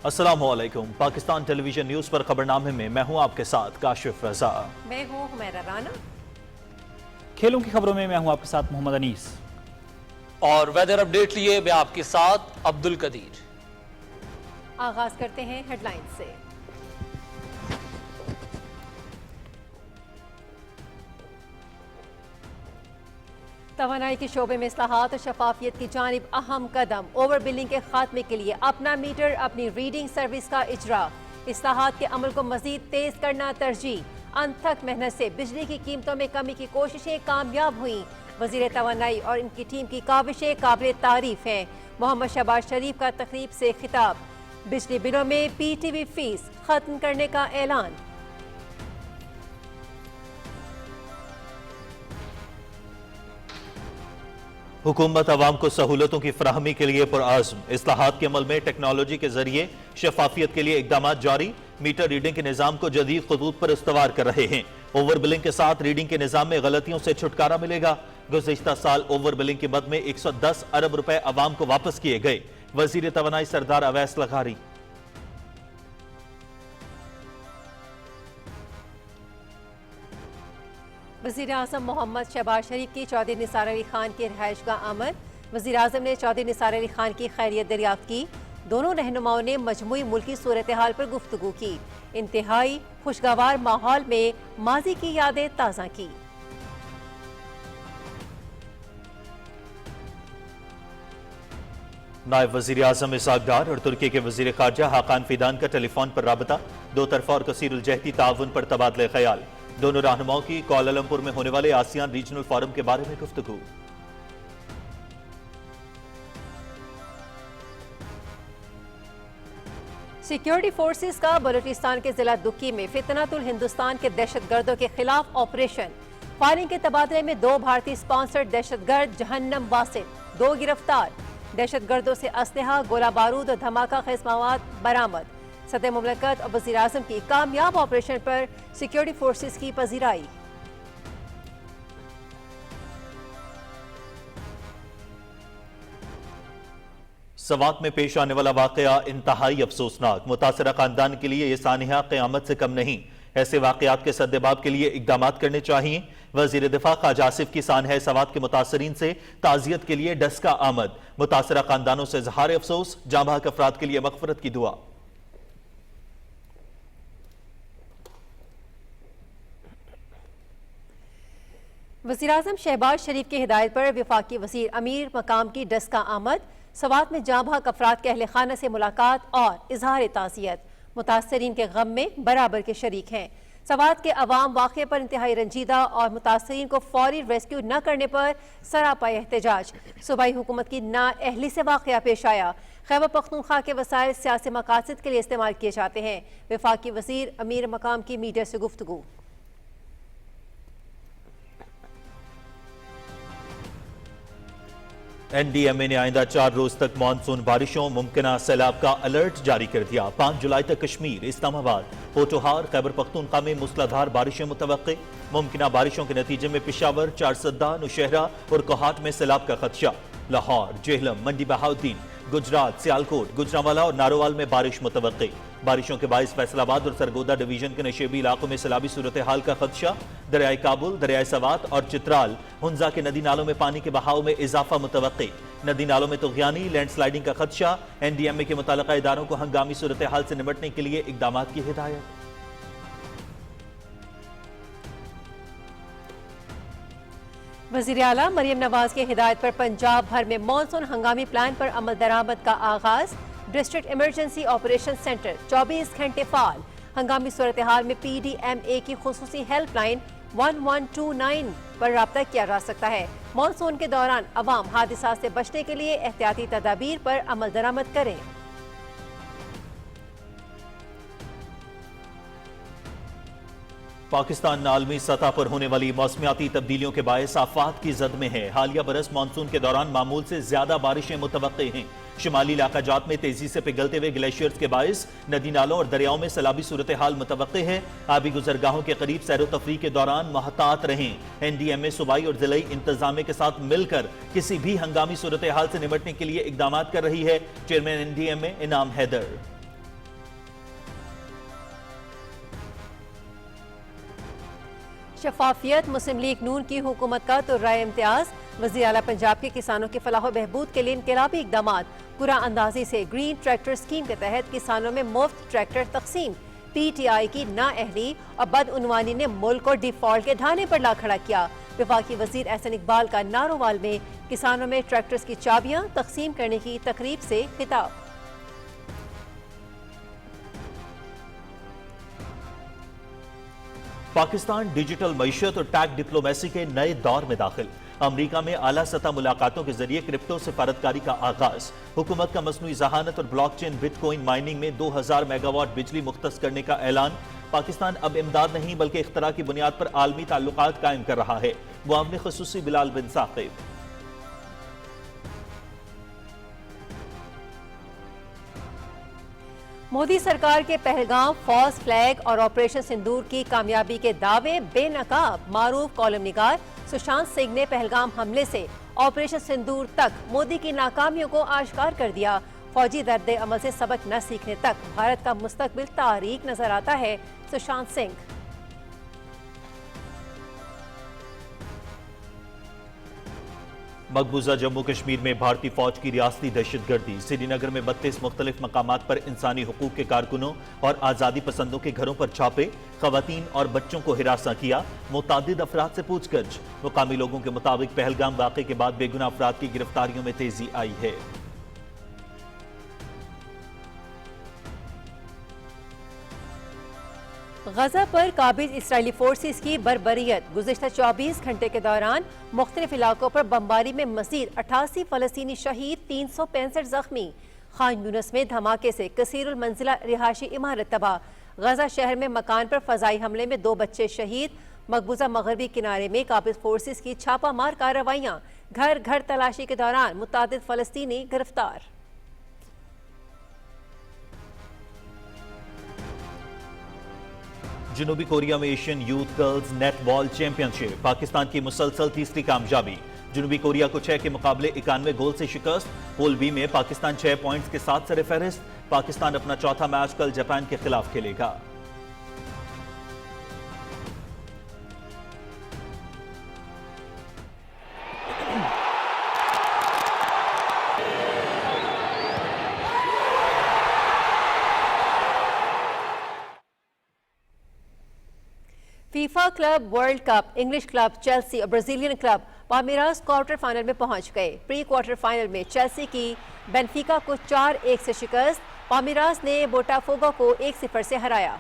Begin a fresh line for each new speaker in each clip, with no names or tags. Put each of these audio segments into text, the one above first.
السلام علیکم۔ پاکستان ٹیلی vision news پر خبرنامے میں میں ہوں آپ کے ساتھ کاشف رضا۔
میں ہوں حمیرہ رانا۔
کھیلوں کی خبروں میں ہوں آپ کے ساتھ محمد انیس۔
اور ویدر اپڈیٹ لیے میں آپ کے ساتھ عبد القدیر۔
آغاز کرتے ہیں ہیڈ لائن سے۔ توانائی کے شعبے میں اصلاحات اور شفافیت کی جانب اہم قدم۔ اوور بلنگ کے خاتمے کے لیے اپنا میٹر اپنی ریڈنگ سروس کا اجرا۔ اصلاحات کے عمل کو مزید تیز کرنا ترجیح۔ انتھک محنت سے بجلی کی قیمتوں میں کمی کی کوششیں کامیاب ہوئیں۔ وزیر توانائی اور ان کی ٹیم کی کاوشیں قابل تعریف ہیں۔ محمد شہباز شریف کا تقریب سے خطاب۔ بجلی بلوں میں پی ٹی وی فیس ختم کرنے کا اعلان۔
حکومت عوام کو سہولتوں کی فراہمی کے لیے پرعزم۔ اصلاحات کے عمل میں ٹیکنالوجی کے ذریعے شفافیت کے لیے اقدامات جاری۔ میٹر ریڈنگ کے نظام کو جدید خطوط پر استوار کر رہے ہیں۔ اوور بلنگ کے ساتھ ریڈنگ کے نظام میں غلطیوں سے چھٹکارا ملے گا۔ گزشتہ سال اوور بلنگ کی مد میں 110 ارب روپے عوام کو واپس کیے گئے۔ وزیر توانائی سردار اویس لغاری۔
وزیر اعظم محمد شہباز شریف کی چودھری نثار علی خان کی رہائش گاہ آمد۔ وزیر اعظم نے چودھری نثار علی خان کی خیریت دریافت کی۔ دونوں رہنماؤں نے مجموعی ملکی صورتحال پر گفتگو کی۔ انتہائی خوشگوار ماحول میں ماضی کی یادیں تازہ کی۔
نائب وزیر اعظم اسحاق ڈار اور ترکی کے وزیر خارجہ حاقان فیدان کا ٹیلی فون پر رابطہ۔ دو طرفہ اور کثیر الجہتی تعاون پر تبادلہ خیال۔ دونوں رہنماؤں کی کوالالمپور میں ہونے والے آسیان ریجنل فورم کے بارے میں گفتگو۔
سیکیورٹی فورسز کا بلوچستان کے ضلع دکی میں فتنۃ الہندوستان کے دہشت گردوں کے خلاف آپریشن۔ فائرنگ کے تبادلے میں 2 بھارتی سپانسرڈ دہشت گرد جہنم واسط 2 گرفتار۔ دہشت گردوں سے اسلحہ، گولہ بارود اور دھماکہ خیز مواد برآمد۔ صدر مملکت اور وزیر اعظم کی کامیاب آپریشن پر سیکیورٹی فورسز کی پذیرائی۔
سوات میں پیش آنے والا واقعہ انتہائی افسوسناک۔ متاثرہ خاندان کے لیے یہ سانحہ قیامت سے کم نہیں۔ ایسے واقعات کے سدباب کے لیے اقدامات کرنے چاہیے۔ وزیر دفاع خواجہ آصف کی سانحہ سوات کے متاثرین سے تعزیت کے لیے ڈسکا آمد۔ متاثرہ خاندانوں سے اظہار افسوس، جاں بحق افراد کے لیے مغفرت کی دعا۔
وزیر اعظم شہباز شریف کی ہدایت پر وفاقی وزیر امیر مقام کی ڈسکا آمد۔ سوات میں جاں بحق افراد کے اہل خانہ سے ملاقات اور اظہار تعزیت۔ متاثرین کے غم میں برابر کے شریک ہیں۔ سوات کے عوام واقعے پر انتہائی رنجیدہ اور متاثرین کو فوری ریسکیو نہ کرنے پر سراپا احتجاج۔ صوبائی حکومت کی نااہلی سے واقعہ پیش آیا۔ خیبر پختونخوا کے وسائل سیاسی مقاصد کے لیے استعمال کیے جاتے ہیں۔ وفاقی وزیر امیر مقام کی میڈیا سے گفتگو۔
این ڈی ایم اے نے آئندہ 4 روز تک مانسون بارشوں، ممکنہ سیلاب کا الرٹ جاری کر دیا۔ 5 جولائی تک کشمیر، اسلام آباد، پوٹوہار، خیبر پختونخوا میں موسلادھار بارشیں متوقع۔ ممکنہ بارشوں کے نتیجے میں پشاور، چارسدہ، نوشہرہ اور کوہاٹ میں سیلاب کا خدشہ۔ لاہور، جہلم، منڈی بہاؤدین، گجرات، سیالکوٹ، گجرانوالہ اور ناروال میں بارش متوقع۔ بارشوں کے باعث فیصل آباد اور سرگودا ڈویژن کے نشیبی علاقوں میں سیلابی صورتحال کا خدشہ۔ دریائے کابل، دریائے سوات اور چترال، ہنزا کے ندی نالوں میں پانی کے بہاؤ میں اضافہ متوقع۔ ندی نالوں میں طغیانی، لینڈ سلائیڈنگ کا خدشہ۔ این ڈی ایم اے کے متعلقہ اداروں کو ہنگامی صورتحال سے نمٹنے کے لیے اقدامات کی ہدایت۔
وزیر اعلیٰ مریم نواز کی ہدایت پر پنجاب بھر میں مانسون ہنگامی پلان پر عمل درآمد کا آغاز۔ ڈسٹرکٹ ایمرجنسی آپریشن سینٹر 24 گھنٹے فعال۔ ہنگامی صورتحال میں پی ڈی ایم اے کی خصوصی ہیلپ لائن 1129 پر رابطہ کیا جا سکتا ہے۔ مانسون کے دوران عوام حادثات سے بچنے کے لیے احتیاطی تدابیر پر عمل درآمد کریں۔
پاکستان عالمی سطح پر ہونے والی موسمیاتی تبدیلیوں کے باعث آفات کی زد میں ہے۔ حالیہ برس مانسون کے دوران معمول سے زیادہ بارشیں متوقع ہیں۔ شمالی علاقہ جات میں تیزی سے پگھلتے ہوئے گلیشیئرز کے باعث ندی نالوں اور دریاؤں میں سیلابی صورتحال متوقع ہے۔ آبی گزرگاہوں کے قریب سیر و تفریح کے دوران محتاط رہیں۔ این ڈی ایم اے صوبائی اور ضلعی انتظامیہ کے ساتھ مل کر کسی بھی ہنگامی صورتحال سے نمٹنے کے لیے اقدامات کر رہی ہے۔ چیئرمین این ڈی ایم اے انعام حیدر۔
شفافیت مسلم لیگ نون کی حکومت کا تو رائے امتیاز، وزیر اعلیٰ پنجاب کے کسانوں کی فلاح و بہبود کے لیے انقلابی اقدامات، قرعہ اندازی سے گرین ٹریکٹر اسکیم کے تحت کسانوں میں مفت ٹریکٹر تقسیم، پی ٹی آئی کی نااہلی اور بدعنوانی نے ملک کو ڈیفالٹ کے ڈھانے پر لا کھڑا کیا، وفاقی وزیر احسن اقبال کا نارووال میں کسانوں میں ٹریکٹرز کی چابیاں تقسیم کرنے کی تقریب سے خطاب۔
پاکستان ڈیجیٹل معیشت اور ٹیک ڈپلومیسی کے نئے دور میں داخل، امریکہ میں اعلیٰ سطح ملاقاتوں کے ذریعے کرپٹو سفارتکاری کا آغاز، حکومت کا مصنوعی ذہانت اور blockchain bitcoin mining میں 2000 میگا واٹ بجلی مختص کرنے کا اعلان، پاکستان اب امداد نہیں بلکہ اختراع کی بنیاد پر عالمی تعلقات قائم کر رہا ہے، معاون خصوصی بلال بن ثاقب۔
مودی سرکار کے پہلگام، فوز فلیگ اور آپریشن سندور کی کامیابی کے دعوے بے نقاب، معروف کالم نگار سشانت سنگھ نے پہلگام حملے سے آپریشن سندور تک مودی کی ناکامیوں کو آشکار کر دیا، فوجی درد عمل سے سبق نہ سیکھنے تک بھارت کا مستقبل تاریک نظر آتا ہے، سشانت سنگھ۔
مقبوضہ جموں کشمیر میں بھارتی فوج کی ریاستی دہشت گردی، سری نگر میں 32 مختلف مقامات پر انسانی حقوق کے کارکنوں اور آزادی پسندوں کے گھروں پر چھاپے، خواتین اور بچوں کو ہراساں کیا، متعدد افراد سے پوچھ گچھ، مقامی لوگوں کے مطابق پہلگام واقعے کے بعد بے گناہ افراد کی گرفتاریوں میں تیزی آئی ہے۔
غزہ پر قابض اسرائیلی فورسز کی بربریت، گزشتہ 24 گھنٹے کے دوران مختلف علاقوں پر بمباری میں مزید 88 فلسطینی شہید، 365 زخمی، خان یونس میں دھماکے سے کثیر المنزلہ رہائشی عمارت تباہ، غزہ شہر میں مکان پر فضائی حملے میں 2 بچے شہید، مقبوضہ مغربی کنارے میں قابض فورسز کی چھاپہ مار کارروائیاں، گھر گھر تلاشی کے دوران متعدد فلسطینی گرفتار۔
جنوبی کوریا میں ایشین یوتھ گرلز نیٹ بال چیمپئن شپ، پاکستان کی مسلسل تیسری کامیابی، جنوبی کوریا کو 6 کے مقابلے 91 گول سے شکست، پول بی میں پاکستان 6 پوائنٹس کے ساتھ سر فہرست، پاکستان اپنا چوتھا میچ کل جاپان کے خلاف کھیلے گا۔
FIFA club world cup, English club Chelsea اور Brazilian club Palmeiras quarter final میں پہنچ گئے، پری کوارٹر فائنل میں چیلسی کی بینفیکا کو 4-1 سے شکست، پالمیراس نے بوٹافوگو کو 1-0 سے ہرایا۔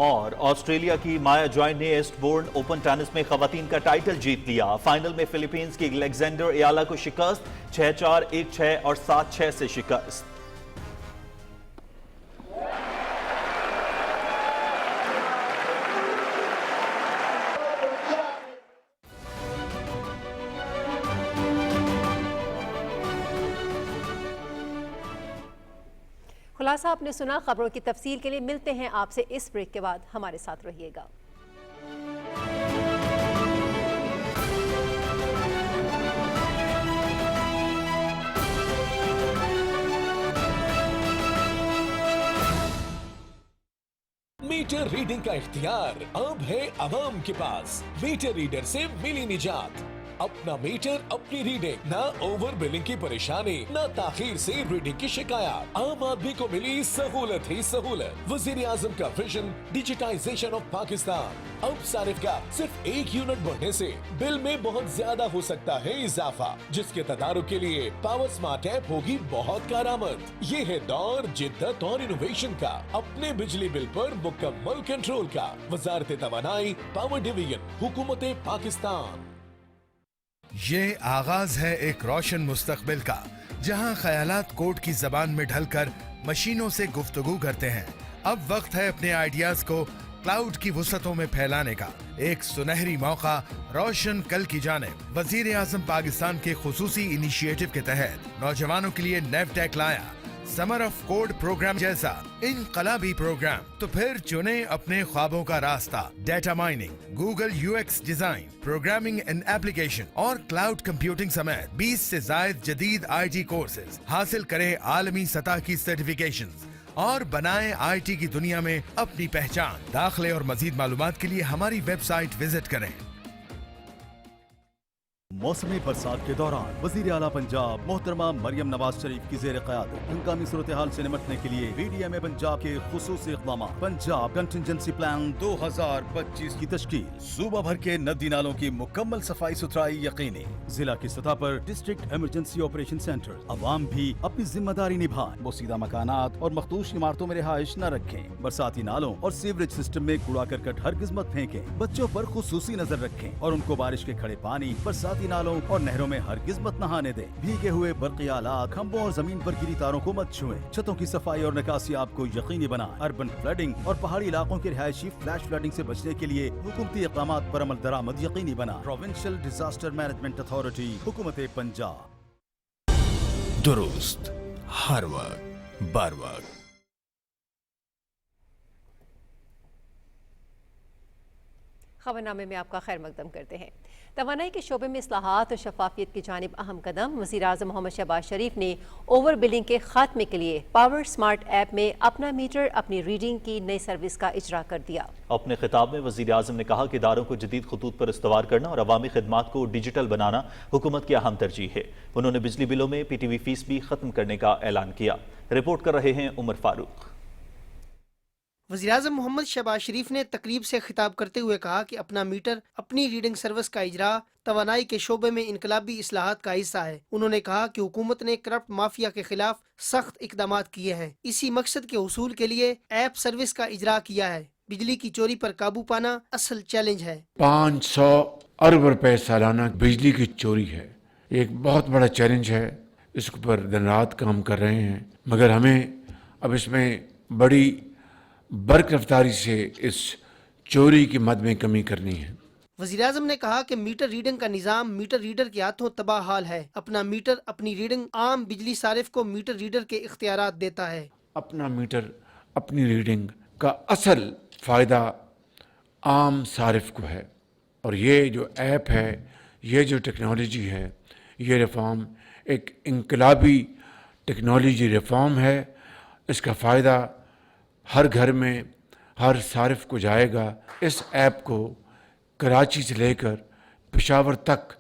اور آسٹریلیا کی مایا جوائن نے ایسٹ بورن اوپن ٹینس میں خواتین کا ٹائٹل جیت لیا، فائنل میں فلپینز کی الیگزینڈر ایالا کو شکست، 6-4، 1-6 اور 7-6 سے شکست۔
خلاصہ آپ نے سنا، خبروں کی تفصیل کے لیے ملتے ہیں آپ سے اس بریک کے بعد، ہمارے ساتھ رہیے گا۔
میٹر ریڈنگ کا اختیار اب ہے عوام کے پاس، میٹر ریڈر سے ملی نجات، اپنا میٹر اپنی ریڈنگ، نہ اوور بلنگ کی پریشانی، نہ تاخیر سے ریڈنگ کی شکایات، عام آدمی کو ملی سہولت ہی سہولت، وزیر اعظم کا ویژن ڈیجیٹائزیشن آف پاکستان، اب صارف کا صرف 1 یونٹ بڑھنے سے بل میں بہت زیادہ ہو سکتا ہے اضافہ، جس کے تدارک کے لیے پاور سمارٹ ایپ ہوگی بہت کارآمد، یہ ہے دور جدت اور انوویشن کا، اپنے بجلی بل پر مکمل کنٹرول کا، وزارت توانائی، پاور ڈویژن، حکومت پاکستان۔
یہ آغاز ہے ایک روشن مستقبل کا، جہاں خیالات کوڈ کی زبان میں ڈھل کر مشینوں سے گفتگو کرتے ہیں۔ اب وقت ہے اپنے آئیڈیاز کو کلاؤڈ کی وسعتوں میں پھیلانے کا، ایک سنہری موقع روشن کل کی جانب۔ وزیر اعظم پاکستان کے خصوصی انیشیٹو کے تحت نوجوانوں کے لیے نیو ٹیک لایا समर ऑफ कोड प्रोग्राम जैसा इनकलाबी प्रोग्राम, तो फिर चुने अपने ख्वाबों का रास्ता। Data mining, Google UX design, programming and application और क्लाउड कंप्यूटिंग समेत 20 से जायद जदीद आईटी कोर्सेज हासिल करें आलमी सतह की सर्टिफिकेशंस और बनाएं आईटी की दुनिया में अपनी पहचान। दाखिले और मजीद मालूमात के लिए हमारी वेबसाइट विजिट करें।
मौसमी बरसात के दौरान वजीर आला पंजाब मोहतरमा मरियम नवाज शरीफ की जेर क़यादत हंगामी सूरत हाल से निमटने के लिए BDMA पंजाब के खुसूसी इक़दाम, पंजाब कंटिजेंसी प्लान 2025 की तश्कील, सूबा भर के नदी नालों की मुकम्मल सफाई सुथराई यकीनी, जिला की सतह पर डिस्ट्रिक्ट इमरजेंसी ऑपरेशन सेंटर। अवाम भी अपनी जिम्मेदारी निभाएं, बोसीदा मकानात और मखदूश इमारतों में रिहाइश न रखें, बरसाती नालों और सीवरेज सिस्टम में कूड़ा करकट हरगिज़ मत फेंकें, बच्चों पर खुसूसी नजर रखें और उनको बारिश के खड़े पानी, बरसाती नालों और नहरों में हरगिज मत नहाने दें। भीगे हुए बरक़ी आलात, खंभों और जमीन पर गिरी तारों को मत छुएं। छतों की सफाई और निकासी आपको यकीनी बनाएं। अर्बन फ्लडिंग और पहाड़ी इलाकों के रिहायशी फ्लैश फ्लडिंग से बचने के लिए हुकूमती इक़दामात पर अमल दरामद यकीनी बनाएं। प्रोविंशियल डिजास्टर मैनेजमेंट अथॉरिटी, हुकूमत पंजाब।
दुरुस्त हर वक्त बर वक्त।
खबरनामे में आपका खैर मकदम करते हैं। तवानाई के शोबे में इस्लाहात और शफाफियत की जानिब अहम कदम। वज़ीर-ए-आज़म मोहम्मद शहबाज शरीफ ने ओवर बिलिंग के खात्मे के लिए पावर स्मार्ट ऐप में अपना मीटर अपनी रीडिंग की नई सर्विस का इजरा कर दिया।
अपने खिताब में वज़ीर-ए-आज़म ने कहा कि इदारों को जदीद खतूत पर इस्तवार करना और अवामी खिदमात को डिजिटल बनाना हुकूमत की अहम तरजीह है। उन्होंने बिजली बिलों में PTV फीस भी खत्म करने का ऐलान किया। रिपोर्ट कर रहे हैं उमर फारूक।
वज़ीर-ए-आज़म मोहम्मद शहबाज शरीफ ने तकरीब से खिताब करते हुए कहा कि अपना मीटर अपनी रीडिंग सर्विस का इजरा तवानाई के शोबे में इनकलाबी इस्लाहात का हिस्सा है। उन्होंने कहा कि हुकूमत ने करप्ट माफिया के खिलाफ सख्त इकदामात किए हैं। इसी मकसद के हुसूल के लिए ऐप सर्विस का इजरा किया है। बिजली की चोरी पर काबू पाना असल चैलेंज है।
500 अरब रुपए सालाना बिजली की चोरी है, एक बहुत बड़ा चैलेंज है। इसके ऊपर दिन रात काम कर रहे हैं, मगर हमें अब इसमें बड़ी बर्क रफ्तारी से इस चोरी की मद में कमी करनी है।
वज़ीर-ए-आज़म ने कहा कि मीटर रीडिंग का निज़ाम मीटर रीडर के हाथों तबाह हाल है। अपना मीटर अपनी रीडिंग आम बिजली सारिफ को मीटर रीडर के इख्तियारात देता है।
अपना मीटर अपनी रीडिंग का असल फ़ायदा आम सारिफ को है, और ये जो ऐप है, ये जो टेक्नोलॉजी है, ये रिफॉर्म एक इनकलाबी टेक्नोलॉजी रिफॉर्म है। इसका फ़ायदा हर घर में हर सारिफ को जाएगा। इस ऐप को कराची से लेकर पेशावर तक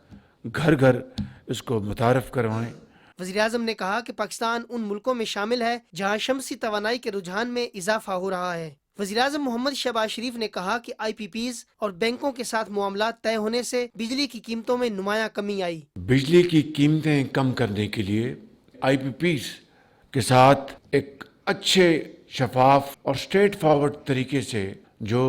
घर घर इसको मुतारफ़ करवाएं।
वज़ीर-ए-आज़म ने कहा कि पाकिस्तान उन मुल्कों में शामिल है जहां शमसी तवानाई के रुझान में इजाफा हो रहा है। वज़ीर-ए-आज़म मोहम्मद शहबाज शरीफ ने कहा कि IPPs और बैंकों के साथ मुआमलात तय होने से बिजली की कीमतों में नुमायां कमी आई।
बिजली की कीमतें कम करने के लिए IPPs के साथ एक अच्छे, शफाफ और स्ट्रेट फॉरवर्ड तरीके से जो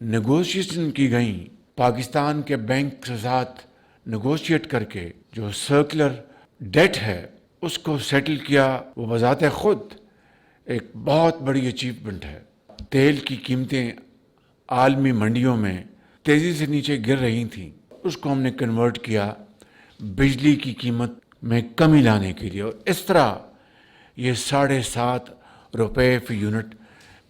नेगोशिएशन की गई, पाकिस्तान के बैंक के साथ नेगोशिएट करके जो सर्कुलर डेट है उसको सेटल किया, वो बजाते खुद एक बहुत बड़ी अचीवमेंट है। तेल की कीमतें आलमी मंडियों में तेज़ी से नीचे गिर रही थीं, उसको हमने कन्वर्ट किया बिजली की कीमत में कमी लाने के लिए, और इस तरह ये 7.5 रुपए फी यूनिट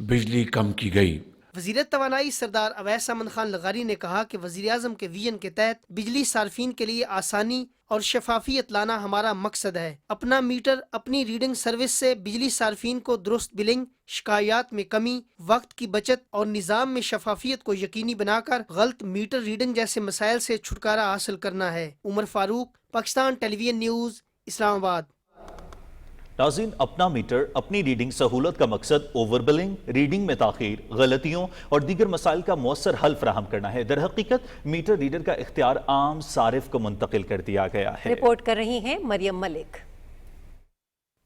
बिजली कम की गई।
वज़ीर तवानाई सरदार अवैस अहमद खान लगारी ने कहा कि वज़ीर-ए-आज़म के विजन के तहत बिजली सार्फिन के लिए आसानी और शफाफियत लाना हमारा मकसद है। अपना मीटर अपनी रीडिंग सर्विस से बिजली सार्फिन को दुरुस्त बिलिंग, शिकायत में कमी, वक्त की बचत और निज़ाम में शफाफियत को यकीनी बनाकर गलत मीटर रीडिंग जैसे मसाइल से छुटकारा हासिल करना है। Umar Farooq, Pakistan television news, Islamabad.
नाज़रीन, अपना मीटर अपनी रीडिंग सहूलत का मकसद ओवर बिलिंग, रीडिंग में ताखीर, गलतियों और दीगर मसाइल का मौसर हल फराहम करना है। दर हकीकत मीटर रीडर का इख्तियार आम सारिफ को मुंतकिल कर दिया गया है।
रिपोर्ट कर रही हैं मरियम मलिक।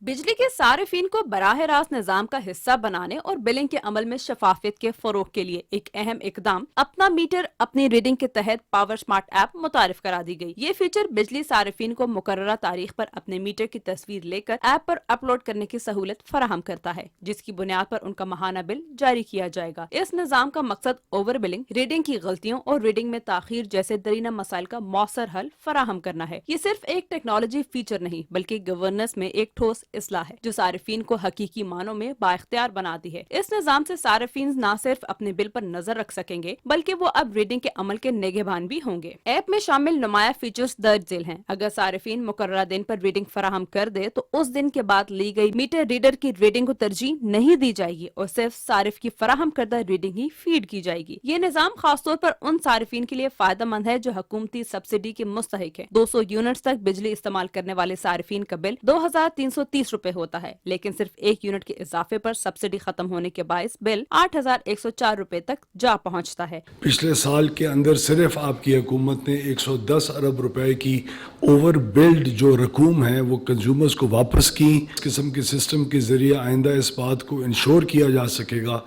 बिजली के सारिफिन को बराह रास्त निजाम का हिस्सा बनाने और बिलिंग के अमल में शफाफियत के फरोग के लिए एक अहम इकदाम अपना मीटर अपनी रीडिंग के तहत पावर स्मार्ट ऐप मुतारिफ करा दी गई। ये फीचर बिजली सारिफिन को मुकर्ररा तारीख पर अपने मीटर की तस्वीर लेकर ऐप पर अपलोड करने की सहूलत फराहम करता है, जिसकी बुनियाद पर उनका माहाना बिल जारी किया जाएगा। इस निजाम का मकसद ओवर बिलिंग, रीडिंग की गलतियों और रीडिंग में ताखीर जैसे दरीना मसाइल का मौसर हल फराहम करना है। ये सिर्फ एक टेक्नोलॉजी फीचर नहीं बल्कि गवर्नेंस में एक ठोस اصلاح ہے جو صارفین کو حقیقی معنوں میں بااختیار بناتی ہے۔ اس نظام سے صارفین نہ صرف اپنے بل پر نظر رکھ سکیں گے بلکہ وہ اب ریڈنگ کے عمل کے نگہبان بھی ہوں گے۔ ایپ میں شامل نمایاں فیچرز درج ذیل ہیں۔ اگر صارفین مقررہ دن پر ریڈنگ فراہم کر دے تو اس دن کے بعد لی گئی میٹر ریڈر کی ریڈنگ کو ترجیح نہیں دی جائے گی اور صرف صارف کی فراہم کردہ ریڈنگ ہی فیڈ کی جائے گی۔ یہ نظام خاص طور پر ان صارفین کے لیے فائدہ مند ہے جو حکومتی سبسڈی کے مستحق ہے۔ 200 یونٹس تک بجلی استعمال کرنے والے صارفین کا بل 2330 روپے ہوتا ہے، لیکن صرف 1 یونٹ کے اضافے پر سبسڈی ختم ہونے کے باعث بل 8104 روپے تک جا پہنچتا ہے۔
پچھلے سال کے اندر صرف آپ کی حکومت نے 110 ارب روپے کی اوور بلڈ جو رقوم ہے وہ کنزیومرز کو واپس کی۔ اس قسم کے سسٹم کے ذریعے آئندہ اس بات کو انشور کیا جا سکے گا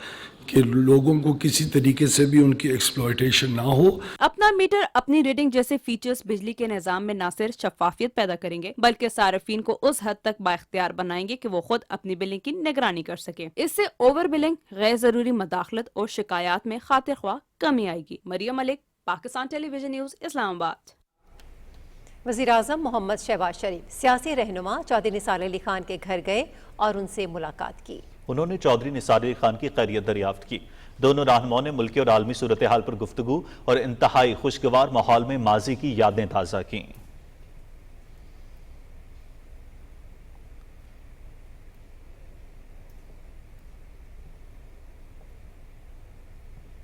کہ لوگوں کو کسی طریقے سے بھی ان کی ایکسپلائٹیشن نہ ہو۔
اپنا میٹر اپنی ریڈنگ جیسے فیچرز بجلی کے نظام میں نہ صرف شفافیت پیدا کریں گے بلکہ صارفین کو اس حد تک بااختیار بنائیں گے کہ وہ خود اپنی بلنگ کی نگرانی کر سکیں۔ اس سے اوور بلنگ، غیر ضروری مداخلت اور شکایات میں خاطر خواہ کمی آئے گی۔ مریم ملک، پاکستان ٹیلی ویژن نیوز، اسلام آباد۔
وزیراعظم محمد شہباز شریف سیاسی رہنما چودھری نثار علی خان کے گھر گئے اور ان سے ملاقات کی۔
انہوں نے چودھری نثار علی خان کی خیریت دریافت کی۔ دونوں رہنماؤں نے ملکی اور عالمی صورتحال پر گفتگو اور انتہائی خوشگوار ماحول میں ماضی کی یادیں تازہ کیں۔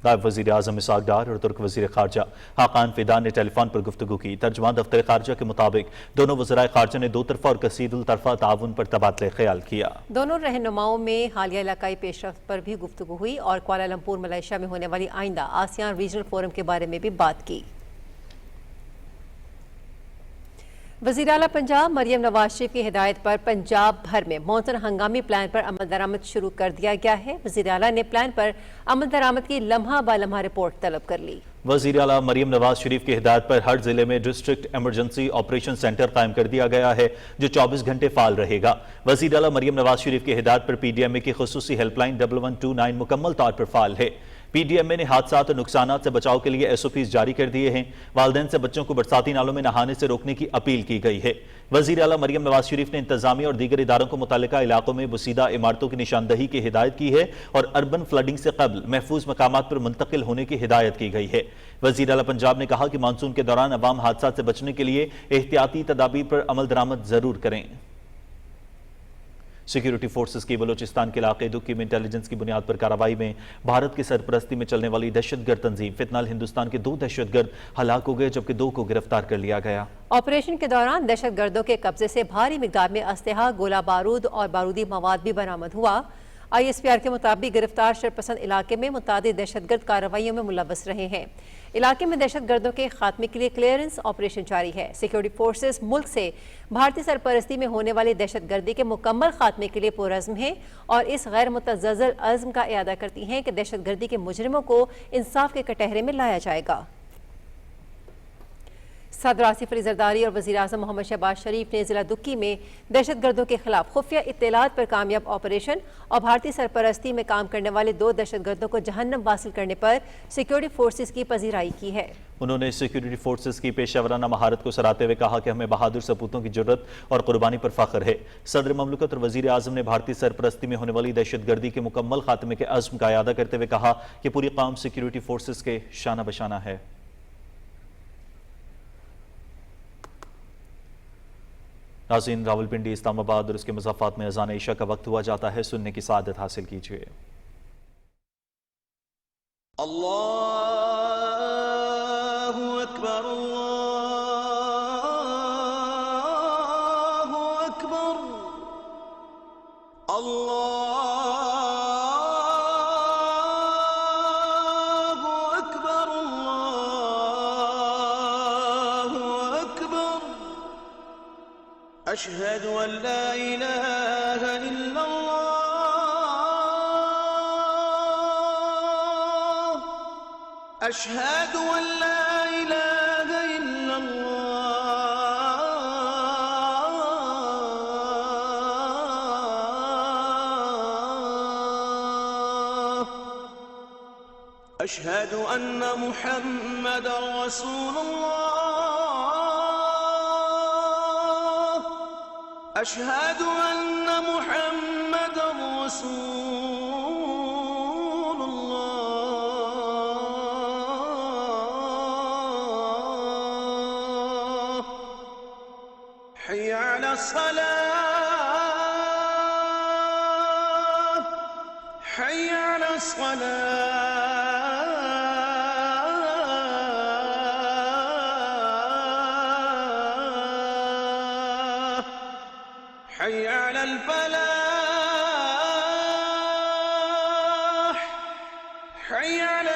نائب وزیر اعظم اسحاق ڈار اور ترک وزیر خارجہ حاقان فیدان نے ٹیلی فون پر گفتگو کی۔ ترجمان دفتر خارجہ کے مطابق دونوں وزرائے خارجہ نے دو طرفہ اور کثیر الطرفہ تعاون پر تبادلہ خیال کیا۔
دونوں رہنماؤں میں حالیہ علاقائی پیش رفت پر بھی گفتگو ہوئی اور کوالالمپور ملائیشیا میں ہونے والی آئندہ آسیان ریجنل فورم کے بارے میں بھی بات کی۔ وزیر اعلیٰ پنجاب مریم نواز شریف کی ہدایت پر پنجاب بھر میں مونسون ہنگامی پلان پر عمل درآمد شروع کر دیا گیا ہے۔ وزیر اعلیٰ نے پلان پر عمل درآمد کی لمحہ بہ لمحہ رپورٹ طلب کر لی۔
وزیر اعلیٰ مریم نواز شریف کی ہدایت پر ہر ضلع میں ڈسٹرکٹ ایمرجنسی آپریشن سینٹر قائم کر دیا گیا ہے جو 24 گھنٹے فعال رہے گا۔ وزیر اعلیٰ مریم نواز شریف کی ہدایت پر پی ڈی ایم اے کی خصوصی ہیلپ لائن 1129 مکمل طور پر فعال ہے۔ پی ڈی ایم اے نے حادثات اور نقصانات سے بچاؤ کے لیے ایس او پیز جاری کر دیے ہیں۔ والدین سے بچوں کو برساتی نالوں میں نہانے سے روکنے کی اپیل کی گئی ہے۔ وزیر اعلیٰ مریم نواز شریف نے انتظامیہ اور دیگر اداروں کو متعلقہ علاقوں میں بسیدہ عمارتوں کی نشاندہی کی ہدایت کی ہے اور اربن فلڈنگ سے قبل محفوظ مقامات پر منتقل ہونے کی ہدایت کی گئی ہے۔ وزیر اعلیٰ پنجاب نے کہا کہ مانسون کے دوران عوام حادثات سے بچنے کے لیے احتیاطی تدابیر پر عمل درآمد ضرور کریں۔ سیکیورٹی فورسز کی بلوچستان کے علاقے دکی میں انٹیلیجنس کی بنیاد پر کارروائی میں بھارت کی سرپرستی میں چلنے والی دہشت گرد تنظیم فتنہ الہندوستان کے 2 دہشت گرد ہلاک ہو گئے جبکہ 2 کو گرفتار کر لیا گیا۔
آپریشن کے دوران دہشت گردوں کے قبضے سے بھاری مقدار میں اسلحہ، گولہ بارود اور بارودی مواد بھی برآمد ہوا۔ آئی ایس پی آر کے مطابق گرفتار شرپسند علاقے میں متعدد دہشت گرد کارروائیوں میں ملوث رہے ہیں۔ علاقے میں دہشت گردوں کے خاتمے کے لیے کلیئرنس آپریشن جاری ہے۔ سیکیورٹی فورسز ملک سے بھارتی سرپرستی میں ہونے والی دہشت گردی کے مکمل خاتمے کے لیے پرعزم ہیں اور اس غیر متزلزل عزم کا اعادہ کرتی ہیں کہ دہشت گردی کے مجرموں کو انصاف کے کٹہرے میں لایا جائے گا۔ صدر آصف علی زرداری اور وزیر اعظم محمد شہباز شریف نے ضلع دکی میں دہشت گردوں کے خلاف خفیہ اطلاعات پر کامیاب آپریشن اور بھارتی سرپرستی میں کام کرنے والے 2 دہشت گردوں کو جہنم واصل کرنے پر سیکیورٹی فورسز کی پذیرائی کی ہے۔
انہوں نے سیکیورٹی فورسز کی پیشہ ورانہ مہارت کو سراہتے ہوئے کہا کہ ہمیں بہادر سپوتوں کی جرت اور قربانی پر فخر ہے۔ صدر مملکت اور وزیر اعظم نے بھارتی سرپرستی میں ہونے والی دہشت گردی کے مکمل خاتمے کے عزم کا اعادہ کرتے ہوئے کہا کہ پوری قوم سیکیورٹی فورسز کے شانہ بشانہ ہے۔ ناظرین، راولپنڈی، اسلام آباد اور اس کے مضافات میں اذان عشاء کا وقت ہوا جاتا ہے، سننے کی سعادت حاصل کیجیے۔
اللہ اکبر، اللہ اکبر، اللہ اکبر، اللہ اکبر، اشہد ان لا الہ الا اللہ، اشہد ان لا الہ الا اللہ، اشہد ان محمد رسول اللہ، اشہد ان رسول الله حي على الصلاة حي على الصلاة حي على الفلاح حي على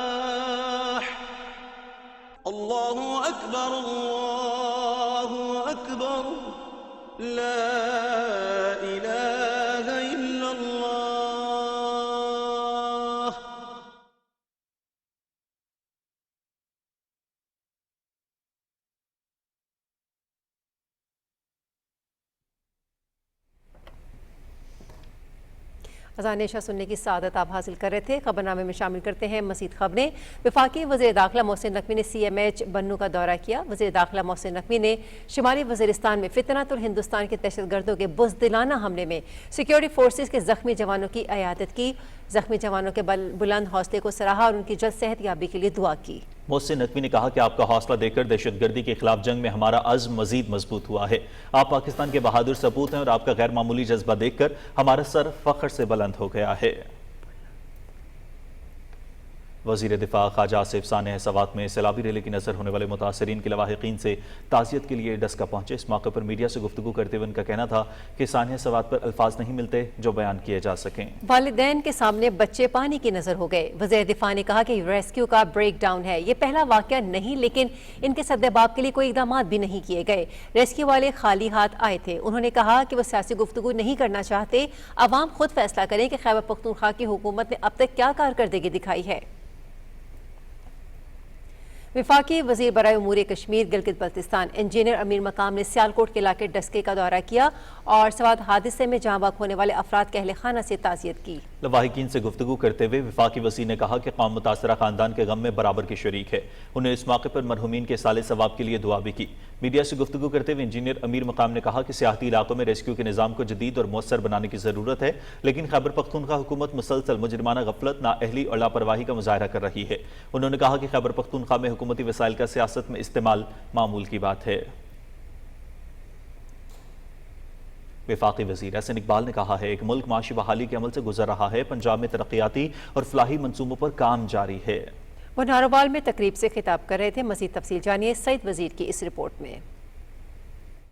الفلاح الله أكبر الله أكبر لا إله إلا الله
अज़ान इशा सुनने की सआदत आप हासिल कर रहे थे। खबरनामे में शामिल करते हैं मज़ीद खबरें। वफाकी वज़ीर दाखिला मोहसिन नकवी ने CMH बन्नू का दौरा किया। वज़ीर दाखिला मोहसिन नकवी ने शुमाली वज़ीरिस्तान में फितनतुल हिंदुस्तान के दहशतगर्दों के बुज़दिलाना हमले में सिक्योरिटी फोर्सेस के ज़ख्मी जवानों की इयादत की। ज़ख्मी जवानों के बुलंद हौसले को सराहा और उनकी जल्द सेहत याबी के लिए दुआ की।
मोहसिन नकवी ने कहा कि आपका हौसला देकर दहशतगर्दी के खिलाफ जंग में हमारा अज़्म मजीद मजबूत हुआ है। आप पाकिस्तान के बहादुर सपूत हैं और आपका गैर मामूली जज्बा देखकर हमारा सर फख्र से बुलंद हो गया है। वज़ीर दिफा ख्वाजा आसिफ सानेह सवात में सैलाबी रैली की नज़र होने वाले मुतासरीन के लवाहिकीन से ताज़ियत के लिए डस्का पहुंचे। इस मौके पर मीडिया से गुफ्तगू करते हुए उनका कहना था कि सानेह सवात पर अल्फाज नहीं मिलते जो बयान किए जा सकें।
वालिदैन के सामने बच्चे पानी की नजर हो गए। वज़ीर दिफा ने कहा कि रेस्क्यू का ब्रेक डाउन है। ये पहला वाक़या नहीं, लेकिन इनके सद्देबाब के लिए कोई इक़दाम भी नहीं किए गए। रेस्क्यू वाले खाली हाथ आए थे। उन्होंने कहा कि वो सियासी गुफ्तगू नहीं करना चाहते। अवाम खुद फैसला करें कि खैबर पख्तूनख्वा की हुकूमत ने अब तक क्या कारकर्दगी दिखाई है। वफाकी वज़ीर बराए उमूर कश्मीर गिलगित बल्तिस्तान इंजीनियर अमीर मकाम ने सियालकोट के इलाके डस्के का दौरा किया और सवात हादसे में जहाँ बाक होने वाले अफराद के अहले खाना से ताज़ियत की। लवाहिकीन से गुफ्तगू करते हुए वफाकी वज़ीर ने कहा कि कौम मुतासरा ख़ानदान के गम में बराबर की शरीक है। उन्हें इस मौके पर मरहूमीन के साले सवाब के लिए दुआ भी की। मीडिया से गुफ्तगू करते हुए इंजीनियर अमीर मकाम ने कहा कि सियाहती इलाकों में रेस्क्यू के निज़ाम को जदीद और मौसर बनाने की ज़रूरत है, लेकिन खैबर पख्तूनख्वा हुकूमत मुसलसल मुजरिमाना गफलत, नाअहली और लापरवाही का मुजाहरा कर रही है। उन्होंने कहा कि खैबर पख्तूनख्वा में हुकूमती वसाइल का सियासत में इस्तेमाल मामूल की बात है। वफाकी वज़ीर हसन इकबाल ने कहा है कि मुल्क माशी बहाली के अमल से गुजर रहा है। पंजाब में तरक्याती और फलाही मंसूबों पर काम जारी है। वो नारोवाल में तकरीब से खिताब कर रहे थे। मज़ीद तफसील जानिए सईद वज़ीर की इस रिपोर्ट में।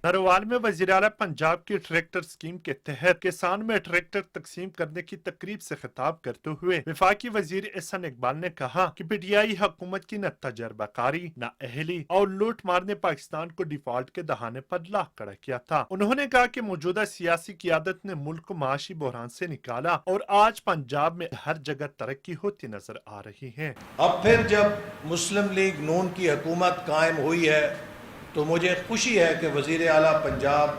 नारोवाल में वज़ीर आला पंजाब की ट्रैक्टर स्कीम के तहत किसान में ट्रैक्टर तकसीम करने की तकरीब से खिताब करते हुए वफाकी वज़ीर हसन इकबाल ने कहा कि पीटीआई हुकूमत की न तजर्बाकारी, न अहली और लूट मार ने पाकिस्तान को डिफॉल्ट के दहाने पर लाख खड़ा किया था। उन्होंने कहा कि मौजूदा सियासी क़ियादत ने मुल्क को माशी बहरान से निकाला और आज पंजाब में हर जगह तरक्की होती नजर आ रही है।
अब फिर जब मुस्लिम लीग नून की हुकूमत कायम हुई है तो मुझे खुशी है कि वज़ीर आला पंजाब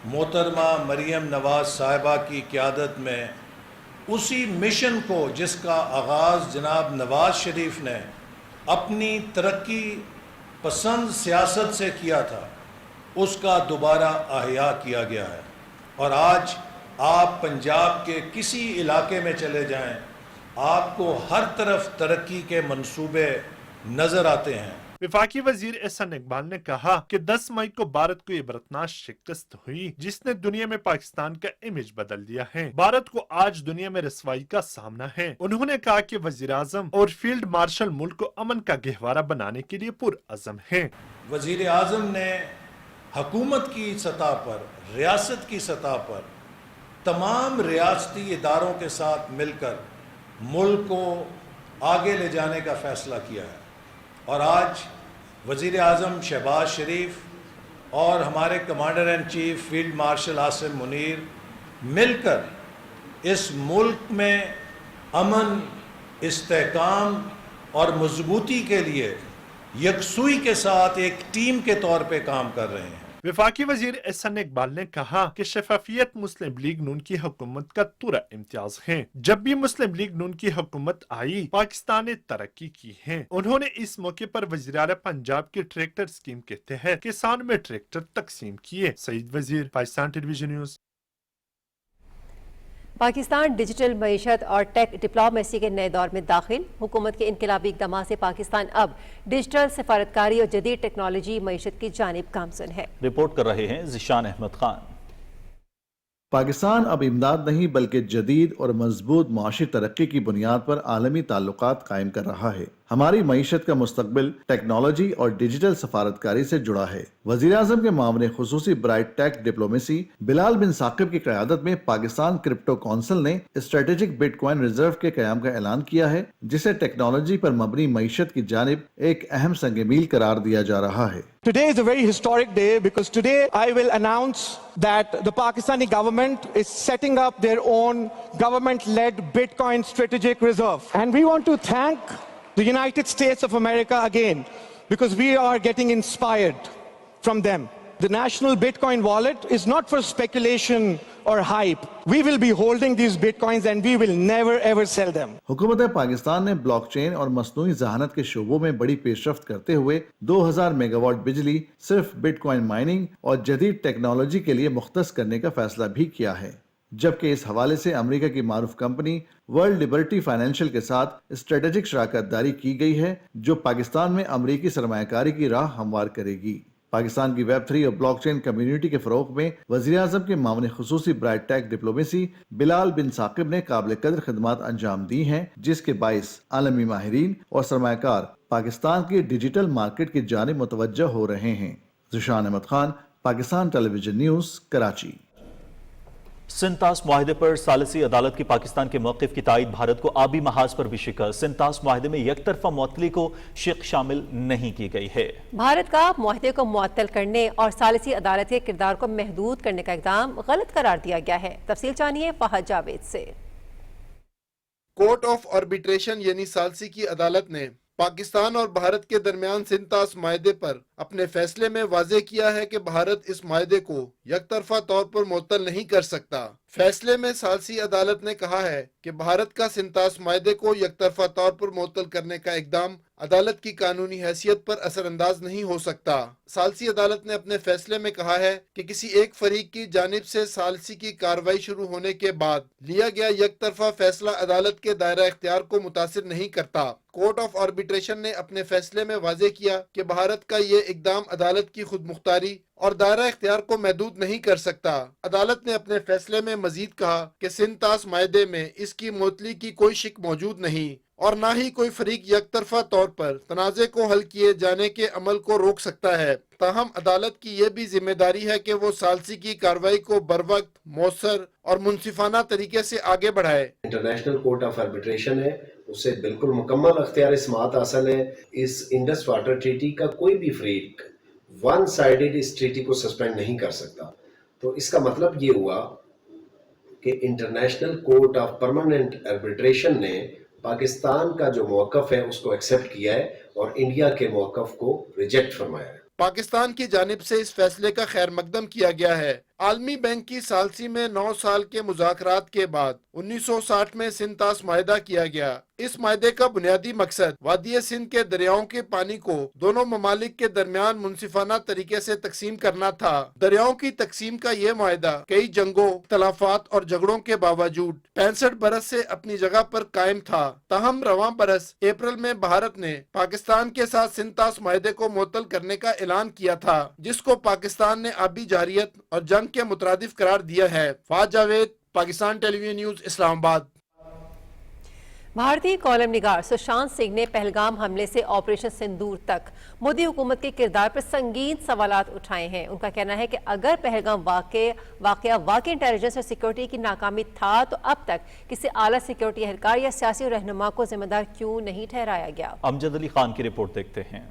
मोहतरमा मरियम नवाज साहिबा की क़ियादत में उसी मिशन को जिसका आगाज़ जनाब नवाज शरीफ ने अपनी तरक्की पसंद सियासत से किया था, उसका दोबारा अहया किया गया है। और आज आप पंजाब के किसी इलाके में चले जाएं, आपको हर तरफ तरक्की के मंसूबे नज़र आते हैं।
वफाकी वज़ीर हसन इकबाल ने कहा कि 10 मई को भारत को इबरतनाक शिकस्त हुई जिसने दुनिया में पाकिस्तान का इमेज बदल दिया है। भारत को आज दुनिया में रसवाई का सामना है। उन्होंने कहा कि वज़ीर आज़म और फील्ड मार्शल मुल्क को अमन का गहवारा बनाने के लिए पुरअज़म है।
वज़ीर आज़म ने हुकूमत की सतह पर, रियासत की सतह पर तमाम रियासती इदारों के साथ मिलकर मुल्क को आगे ले जाने का फैसला किया है। और आज वज़ीर आज़म शहबाज शरीफ और हमारे commander in chief field marshal Asim Munir मिलकर इस मुल्क में अमन, इस्तेहकाम और मजबूती के लिए यकसुई के साथ एक टीम के तौर पे काम कर रहे हैं।
वफाकी वजीर एहसन इकबाल ने कहा कि शफाफियत मुस्लिम लीग नून की हुकूमत का तुरा इम्तियाज है। जब भी मुस्लिम लीग नून की हुकूमत आई, पाकिस्तान ने तरक्की की है। उन्होंने इस मौके पर वज़ीर आला पंजाब की ट्रैक्टर स्कीम के तहत किसान में ट्रैक्टर तकसीम किए। Saeed Wazir, Pakistan television news.
Pakistan digital मईशत और टेक डिप्लोमेसी के नए दौर में दाखिल। हुकूमत के इनकलाबी इक़दाम से पाकिस्तान अब डिजिटल सफारतकारी और जदीद टेक्नोलॉजी मईशत की जानिब गामज़न है।
रिपोर्ट कर रहे हैं ज़िशान अहमद खान।
पाकिस्तान अब इमदाद नहीं बल्कि जदीद और मजबूत माशी तरक्की की बुनियाद पर आलमी ताल्लुकात कायम कर रहा है। हमारी मईशत का मुस्तकबिल टेक्नोलॉजी और डिजिटल सफारतकारी से जुड़ा है। वज़ीर आज़म के मामले खुसूसी बराए टेक डिप्लोमेसी बिलाल बिन साकिब की क़यादत में पाकिस्तान क्रिप्टो काउंसिल ने स्ट्रेटेजिक बिटकॉइन रिजर्व के क़याम का ऐलान किया है, जिसे टेक्नोलॉजी पर मबनी मईशत की जानिब एक अहम संग मील करार दिया जा रहा है।
Today is a very historic day because today I will announce that the Pakistani government is setting up their own government-led Bitcoin strategic reserve. And we want to thank the United States of America again because we are getting inspired from them. The national Bitcoin wallet is not for speculation or hype. We will be holding these Bitcoins and we will never ever sell them.
हुकूमत पाकिस्तान ने blockchain और मसनूई जहानत के शोबों में बड़ी पेशरफ्त करते हुए 2000 megawatt बिजली सिर्फ बिटकॉइन माइनिंग और जदीद टेक्नोलॉजी के लिए मुख्तस करने का फैसला भी किया है। जबकि इस हवाले से अमेरिका की मारूफ कंपनी वर्ल्ड लिबर्टी फाइनेंशियल के साथ स्ट्रेटेजिक शराकत दारी की गई है, जो पाकिस्तान में अमरीकी सरमायाकारी की राह हमवार करेगी। पाकिस्तान की वेब3 और ब्लॉकचेन कम्युनिटी के फरोग में वज़ीर आज़म के मामले खुसूसी बराए टेक डिप्लोमेसी बिलाल बिन साकिब ने काबिल कदर खिदमात अंजाम दी हैं, जिसके बाइस आलमी माहिरीन और सरमायाकार पाकिस्तान की डिजिटल मार्केट की जानिब मुतवज्जह हो रहे हैं। Zeeshan Ahmed Khan, Pakistan television news, Karachi.
सिंतास मुआहदे पर सालिसी अदालत की पाकिस्तान के मौक़िफ़ की तायद भारत को आबी महाज पर भी शिकस्त। सिंतास मुआहदे में यकतरफा मुअत्तली को शिक शामिल नहीं की गई है।
भारत का मुआहदे को मुअत्तल करने और सालिसी अदालत के किरदार को महदूद करने का इक़दाम गलत करार दिया गया है। तफसील जानिए फहद जावेद से।
कोर्ट ऑफ आर्बिट्रेशन यानी सालिसी की अदालत ने पाकिस्तान और भारत के दरमियान सिंतास मायदे पर अपने फैसले में वाज़े किया है कि भारत इस मायदे को यकतरफा तौर पर मुअत्तल नहीं कर सकता। फैसले में सालिसी अदालत ने कहा है कि भारत का सिंतास मायदे को यकतरफा तौर पर मुअत्तल करने का इक़दाम अदालत की कानूनी हैसियत पर असरअंदाज नहीं हो सकता। सालिसी अदालत ने अपने फैसले में कहा है कि किसी एक फरीक की जानिब से सालिसी की कार्रवाई शुरू होने के बाद लिया गया यकतरफा फैसला अदालत के दायरा इख्तियार को मुतासिर नहीं करता। कोर्ट ऑफ आर्बिट्रेशन ने अपने फैसले में वाज़े किया कि भारत का ये इक़दाम अदालत की खुद मुख्तारी और दायरा इख्तियार को महदूद नहीं कर सकता। अदालत ने अपने फैसले में मजीद कहा कि सिंतास मायदे में इसकी मुअत्तली की कोई शिक मौजूद नहीं और न ही कोई फरीक यकतरफा तौर पर तनाज़े को हल किए जाने के अमल को रोक सकता है। ताहम अदालत की ये भी जिम्मेदारी है कि वो सालिसी की कार्रवाई को बरवक्त, मौसर और मुनसिफाना तरीके से आगे बढ़ाए।
इंटरनेशनल कोर्ट ऑफ आर्बिट्रेशन है, उससे बिल्कुल मुकम्मल अख्तियार समाअत हासिल है। इस इंडस वाटर ट्रीटी का कोई भी फरीक वन साइडेड इस ट्रीटी को सस्पेंड नहीं कर सकता। तो इसका मतलब ये हुआ कि international court of permanent arbitration ने पाकिस्तान का जो मौक़िफ़ है उसको एक्सेप्ट किया है और इंडिया के मौक़िफ़ को रिजेक्ट फरमाया है।
पाकिस्तान की जानिब से इस फैसले का खैर मकदम किया गया है। आलमी बैंक की सालिसी में 9 साल के मुज़ाकरात के बाद 1960 में सिंतास मायदा किया गया। इस मायदे का बुनियादी मकसद वादी सिंध के दरियाओं के पानी को दोनों ममालिक के दरमियान मुनसिफाना तरीके से तकसीम करना था। दरियाओं की तकसीम का ये मायदा कई जंगों, तलाफात और झगड़ों के बावजूद 65 बरस से अपनी जगह पर कायम था। ताहम रवां बरस अप्रैल में भारत ने पाकिस्तान के साथ सिंतास मायदे को मुअत्तल करने का ऐलान किया था, जिसको पाकिस्तान ने आबी जारियत और जंग के मुतरादिफ करार दिया है। Fahad Javed, Pakistan television news, Islamabad.
भारतीय कॉलम निगार सुशांत सिंह ने पहलगाम हमले से ऑपरेशन सिंदूर तक मोदी हुकूमत के किरदार पर संगीन सवालात उठाए हैं। उनका कहना है कि अगर पहलगाम वाकई इंटेलिजेंस और सिक्योरिटी की नाकामी था तो अब तक किसी आला सिक्योरिटी एहलकार या सियासी रहनुमा को जिम्मेदार क्यों नहीं ठहराया गया।
अमजद अली खान की रिपोर्ट देखते हैं।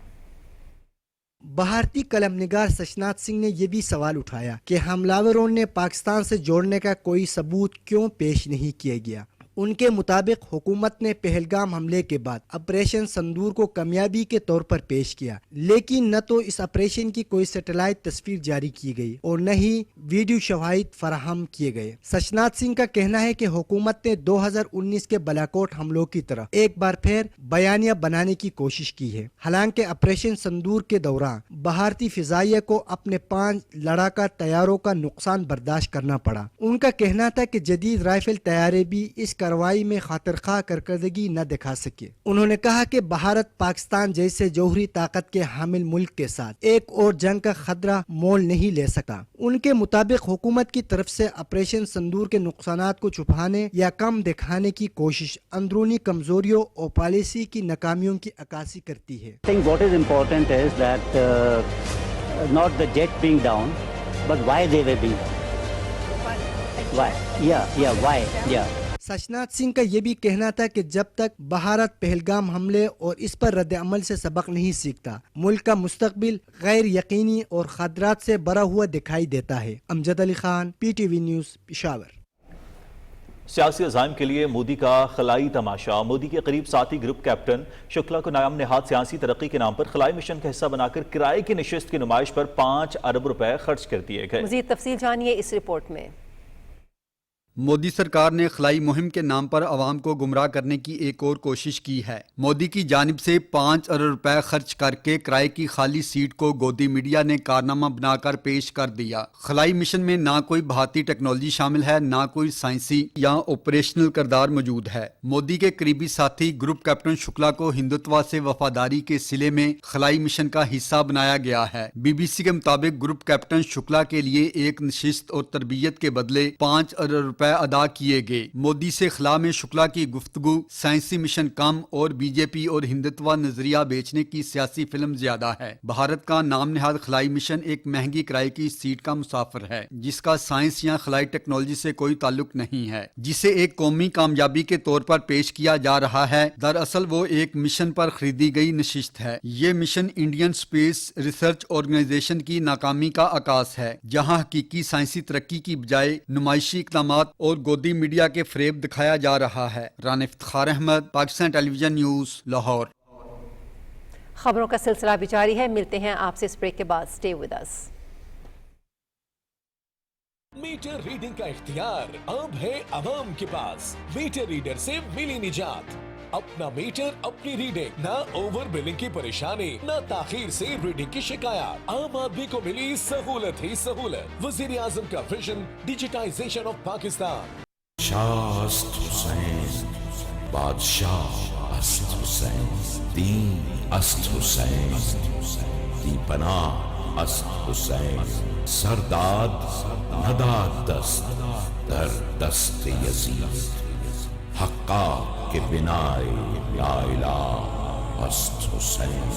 भारतीय कलम निगार सुशांत सिंह ने यह भी सवाल उठाया कि हमलावरों ने पाकिस्तान से जोड़ने का कोई सबूत क्यों पेश नहीं किया गया। ان کے مطابق حکومت نے پہلگام حملے کے بعد آپریشن سندور کو کامیابی کے طور پر پیش کیا، لیکن نہ تو اس آپریشن کی کوئی سیٹلائٹ تصویر جاری کی گئی اور نہ ہی ویڈیو شواہد فراہم کیے گئے۔ سچنات سنگھ کا کہنا ہے کہ حکومت نے 2019 کے بالاکوٹ حملوں کی طرح ایک بار پھر بیانیہ بنانے کی کوشش کی ہے۔ حالانکہ آپریشن سندور کے دوران بھارتی فضائیہ کو اپنے 5 لڑاکا طیاروں کا نقصان برداشت کرنا پڑا۔ ان کا کہنا تھا کہ جدید رائفل طیارے بھی اس کارروائی میں خاطر خواہ کارکردگی نہ دکھا سکے۔ انہوں نے کہا کہ بھارت پاکستان جیسے جوہری طاقت کے حامل ملک کے ساتھ ایک اور جنگ کا خطرہ مول نہیں لے سکا۔ ان کے مطابق حکومت کی طرف سے آپریشن سندور کے نقصانات کو چھپانے یا کم دکھانے کی کوشش اندرونی کمزوریوں اور پالیسی کی ناکامیوں کی عکاسی کرتی ہے۔
I think what is important is that not the jet being down, but why they were being down. Why? Why?
سچنات Singh کا یہ بھی کہنا تھا کہ جب تک بھارت پہلگام حملے اور اس پر رد عمل سے سبق نہیں سیکھتا، ملک کا مستقبل غیر یقینی اور خطرات سے بھرا ہوا دکھائی دیتا ہے۔ امجد علی خان، PTV نیوز، پشاور۔
سیاسی عزائم کے لیے مودی کا خلائی تماشا۔ مودی کے قریب ساتھی گروپ کیپٹن شکلا کو نام نہاد سیاسی ترقی کے نام پر خلائی مشن کا حصہ بنا کر کرائے کی نشست کی نمائش پر 5 ارب روپے خرچ کر دیے گئے۔
مزید تفصیل جانیے اس رپورٹ میں۔
مودی سرکار نے خلائی مہم کے نام پر عوام کو گمراہ کرنے کی ایک اور کوشش کی ہے۔ مودی کی جانب سے 5 ارب روپے خرچ کر کے کرائے کی خالی سیٹ کو گودی میڈیا نے کارنامہ بنا کر پیش کر دیا۔ خلائی مشن میں نہ کوئی بھارتی ٹیکنالوجی شامل ہے، نہ کوئی سائنسی یا آپریشنل کردار موجود ہے۔ مودی کے قریبی ساتھی گروپ کیپٹن شکلا کو ہندوتوا سے وفاداری کے صلے میں خلائی مشن کا حصہ بنایا گیا ہے۔ BBC کے مطابق گروپ کیپٹن شکلا کے لیے ایک نشست اور تربیت کے بدلے 5 ارب روپے ادا کیے گئے۔ مودی سے خلا میں شکلا کی گفتگو سائنسی مشن کم اور BJP اور ہندوتوا نظریہ بیچنے کی سیاسی فلم زیادہ ہے۔ بھارت کا نام نہاد خلائی مشن ایک مہنگی کرائے کی سیٹ کا مسافر ہے جس کا سائنس یا خلائی ٹیکنالوجی سے کوئی تعلق نہیں ہے، جسے ایک قومی کامیابی کے طور پر پیش کیا جا رہا ہے۔ دراصل وہ ایک مشن پر خریدی گئی نشست ہے۔ یہ mission Indian space research organisation کی ناکامی کا عکاس ہے، جہاں حقیقی سائنسی ترقی کی بجائے نمائشی اقدامات اور گودی میڈیا کے فریب دکھایا جا رہا ہے۔ رانا افتخار احمد، پاکستان ٹیلی ویژن نیوز، لاہور۔
خبروں کا سلسلہ بھی جاری ہے، ملتے ہیں آپ سے اس بریک کے بعد۔ Stay with us.
Meter reading کا اختیار اب ہے عوام کے پاس۔ میٹر ریڈر سے ملی نجات۔ اپنا میٹر اپنی ریڈنگ، نہ اوور بلنگ کی پریشانی، نہ تاخیر سے ریڈنگ کی شکایات۔ عام آدمی کو ملی سہولت ہی سہولت۔ وزیر اعظم کا ویژن، ڈیجیٹائزیشن آف پاکستان۔
شاہ است حسین، بادشاہ است حسین، دین است حسین، دی پناہ است حسین، سرداد نداد دست در دست یزید، حقا کے بنا لا الہ است حسین۔